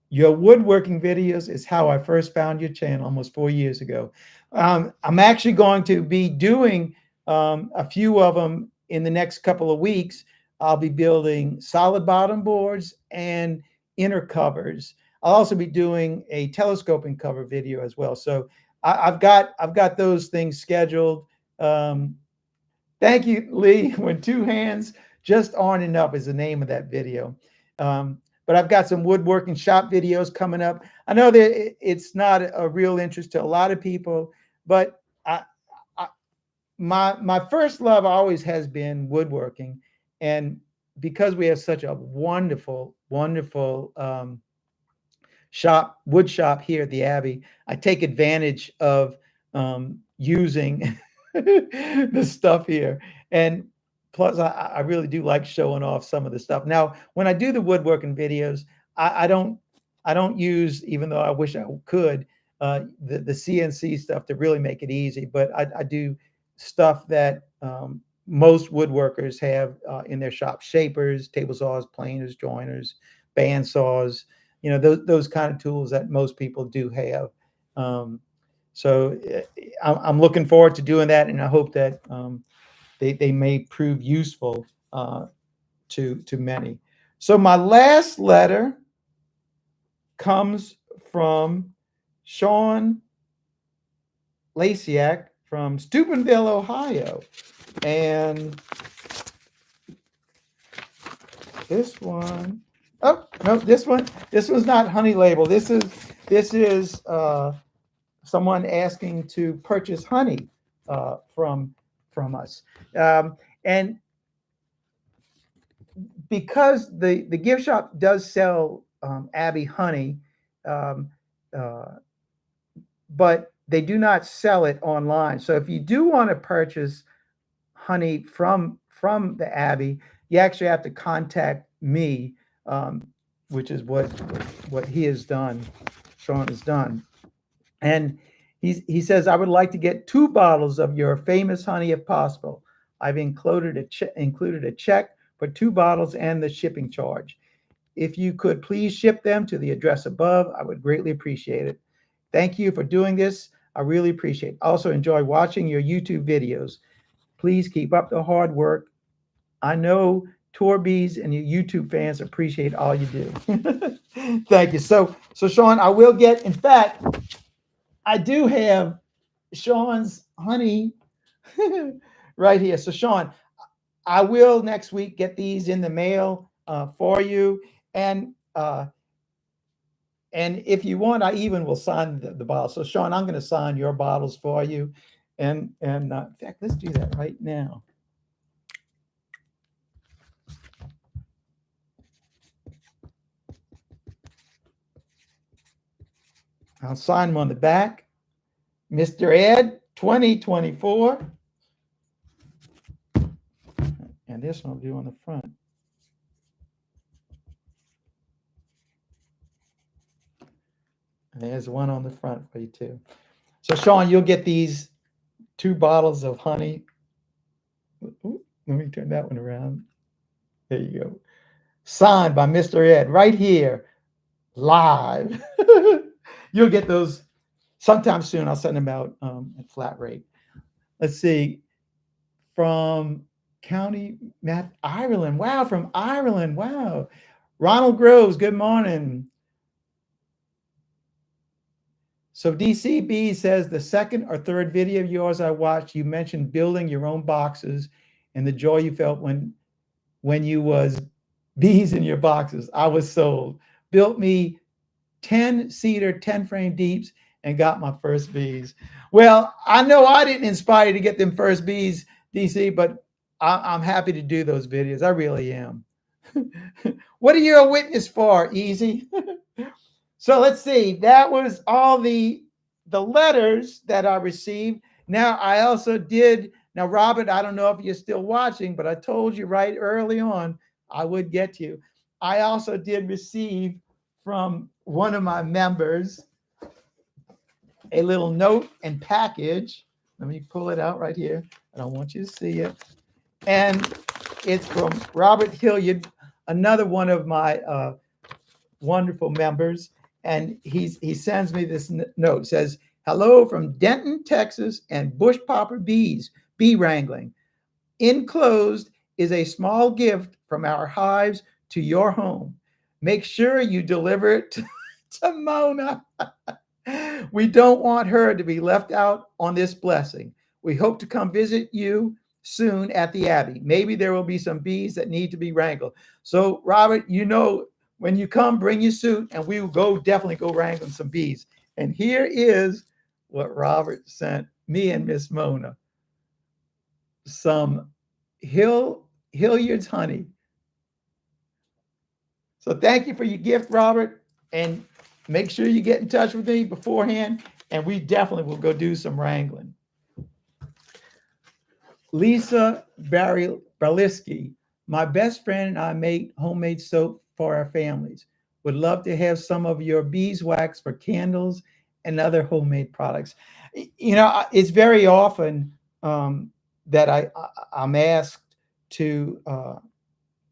Your woodworking videos is how I first found your channel almost 4 years ago. I'm actually going to be doing a few of them in the next couple of weeks. I'll be building solid bottom boards and inner covers. I'll also be doing a telescoping cover video as well. So I've got those things scheduled. Thank you, Lee. When two hands just aren't enough is the name of that video. But I've got some woodworking shop videos coming up. I know that it's not a real interest to a lot of people, but my first love always has been woodworking. And because we have such a wonderful, wonderful wood shop here at the Abbey, I take advantage of using the stuff here. And plus, I really do like showing off some of the stuff. Now, when I do the woodworking videos, I don't use, even though I wish I could, the CNC stuff to really make it easy. But I do stuff that most woodworkers have in their shop: shapers, table saws, planers, joiners, band saws. You know, those kind of tools that most people do have. So I'm looking forward to doing that, and I hope that they may prove useful to many. So my last letter comes from Sean Lasiak from Steubenville, Ohio. And this one, oh no, this one's not honey label. This is someone asking to purchase honey from us. And because the gift shop does sell Abbey Honey, but they do not sell it online. So if you do want to purchase honey from the Abbey, you actually have to contact me. which is what he has done, Sean has done. And he says, I would like to get 2 bottles of your famous honey if possible. I've included a check for 2 bottles and the shipping charge. If you could please ship them to the address above, I would greatly appreciate it. Thank you for doing this. I really appreciate it. Also enjoy watching your YouTube videos. Please keep up the hard work. I know tour bees and your YouTube fans appreciate all you do. Thank you. So Sean, I will get, in fact, I do have Sean's honey right here. So Sean, I will next week get these in the mail for you. And if you want, I even will sign the bottle. So Sean, I'm going to sign your bottles for you. And in fact, let's do that right now. I'll sign them on the back. Mr. Ed, 2024. And this one I'll do on the front. And there's one on the front for you too. So Sean, you'll get these 2 bottles of honey. Ooh, let me turn that one around. There you go. Signed by Mr. Ed right here, live. You'll get those sometime soon. I'll send them out at flat rate. Let's see. From County Math, Ireland. Wow, from Ireland. Wow. Ronald Groves, good morning. So DCB says the second or third video of yours I watched, you mentioned building your own boxes and the joy you felt when you was bees in your boxes. I was sold. Built me 10 cedar, 10 frame deeps and got my first bees. Well, I know I didn't inspire you to get them first bees, DC, but I'm happy to do those videos. I really am. What are you a witness for, Easy? So let's see. That was all the letters that I received. Now I also did. Now, Robert, I don't know if you're still watching, but I told you right early on I would get you. I also did receive from one of my members a little note and package. Let me pull it out right here. I don't want you to see it. And it's from Robert Hilliard, another one of my wonderful members. And he sends me this note. It says, hello from Denton, Texas, and Bush Popper Bees, bee wrangling. Enclosed is a small gift from our hives to your home. Make sure you deliver it to Mona. We don't want her to be left out on this blessing. We hope to come visit you soon at the Abbey. Maybe there will be some bees that need to be wrangled. So, Robert, you know, when you come, bring your suit, and we will definitely go wrangling some bees. And here is what Robert sent me and Miss Mona. Some Hilliard's honey. So thank you for your gift, Robert. And make sure you get in touch with me beforehand, and we definitely will go do some wrangling. Lisa Barliski, my best friend and I make homemade soap for our families. Would love to have some of your beeswax for candles and other homemade products. You know, it's very often that I'm asked to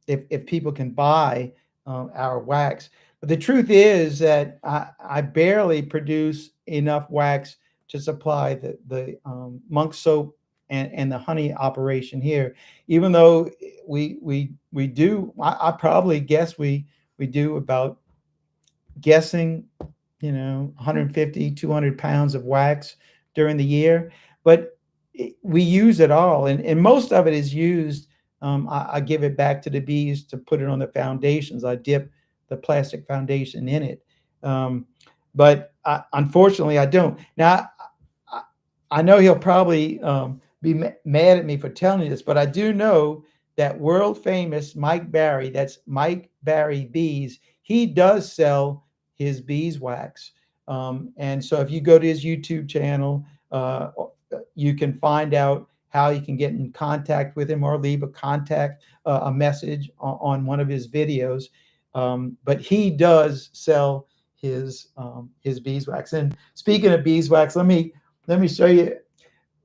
if people can buy our wax. But the truth is that I barely produce enough wax to supply the monk soap and the honey operation here, even though we do, I probably guess we do about guessing, 150, 200 pounds of wax during the year, but we use it all. And most of it is used. I give it back to the bees to put it on the foundations. I dip the plastic foundation in it. But unfortunately I don't. Now, I know he'll probably be mad at me for telling you this, but I do know that world famous Mike Barry, that's Mike Barry Bees, he does sell his beeswax. And so if you go to his YouTube channel, you can find out how you can get in contact with him or leave a message on one of his videos. But he does sell his beeswax. And speaking of beeswax, let me show you.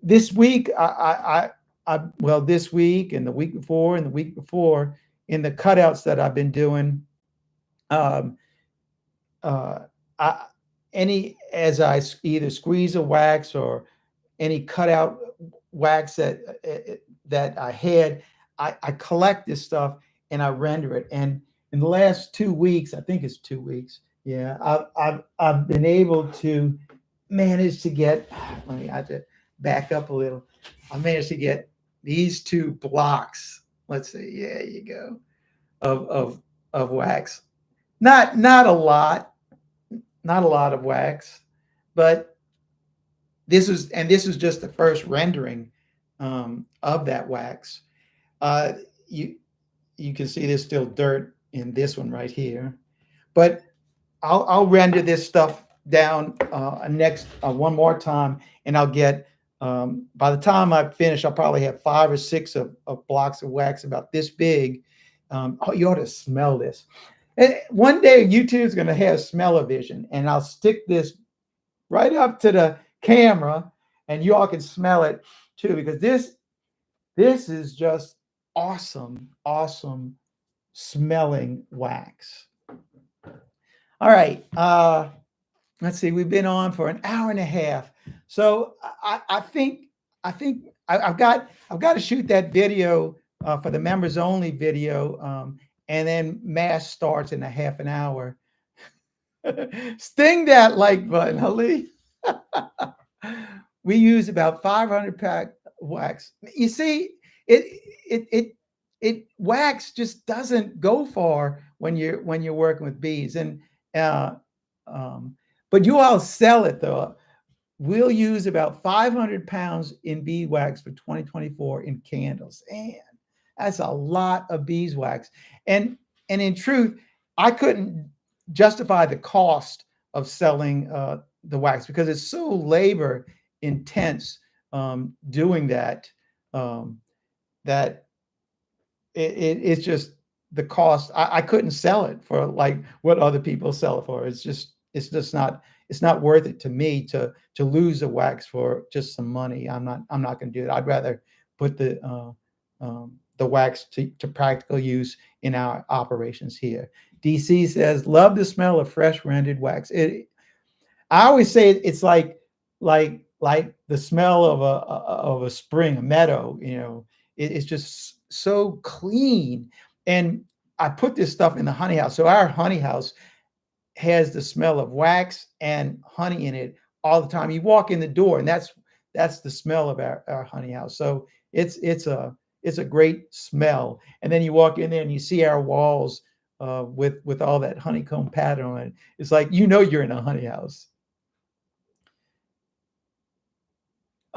This week, well, this week and the week before and the week before, in the cutouts that I've been doing, um, uh, I, as I either squeeze a wax or any cutout wax that I had, I collect this stuff and I render it. And in the last 2 weeks, I think it's 2 weeks, yeah, I've been able to manage to get. Let me, I have to back up a little. I managed to get these 2 blocks. Let's see, yeah, there you go, of wax. Not a lot, not a lot of wax, but this is just the first rendering of that wax. Uh, you you can see there's still dirt in this one right here, but I'll render this stuff down next one more time, and I'll get. By the time I finish, I'll probably have 5 or 6 of blocks of wax about this big. Oh, you ought to smell this. And one day YouTube's going to have smell-o-vision, and I'll stick this right up to the camera, and you all can smell it too, because this is just awesome smelling wax. All right, let's see. We've been on for an hour and a half, so I think I've got to shoot that video for the members only video, and then mass starts in a half an hour. Sting that like button, Ali. We use about 500 pack wax. You see, it wax just doesn't go far when you're working with bees, and uh, but you all sell it though. We'll use about 500 pounds in beeswax for 2024 in candles, and that's a lot of beeswax. And in truth, I couldn't justify the cost of selling the wax because it's so labor intense doing that, that it's just the cost. I couldn't sell it for like what other people sell it for. It's just not worth it to me to lose the wax for just some money. I'm not going to do it. I'd rather put the wax to practical use in our operations here. DC says, love the smell of fresh rendered wax. I always say it's like the smell of a spring, a meadow. It's just so clean. And I put this stuff in the honey house. So our honey house has the smell of wax and honey in it all the time. You walk in the door, and that's the smell of our honey house. So it's a great smell. And then you walk in there and you see our walls with all that honeycomb pattern on it. It's like you're in a honey house.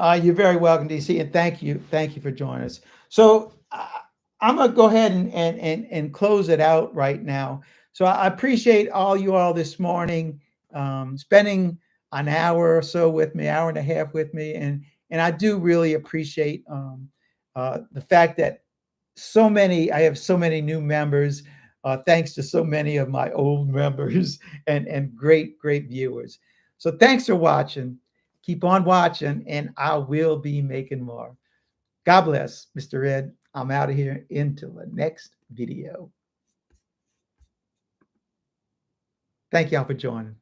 You're very welcome, DC, and thank you for joining us. So I'm gonna go ahead and close it out right now. So I appreciate you all this morning, spending an hour or so with me, hour and a half with me, and I do really appreciate the fact that I have so many new members, thanks to so many of my old members and great viewers. So thanks for watching. Keep on watching, and I will be making more. God bless, Mr. Ed. I'm out of here until the next video. Thank y'all for joining.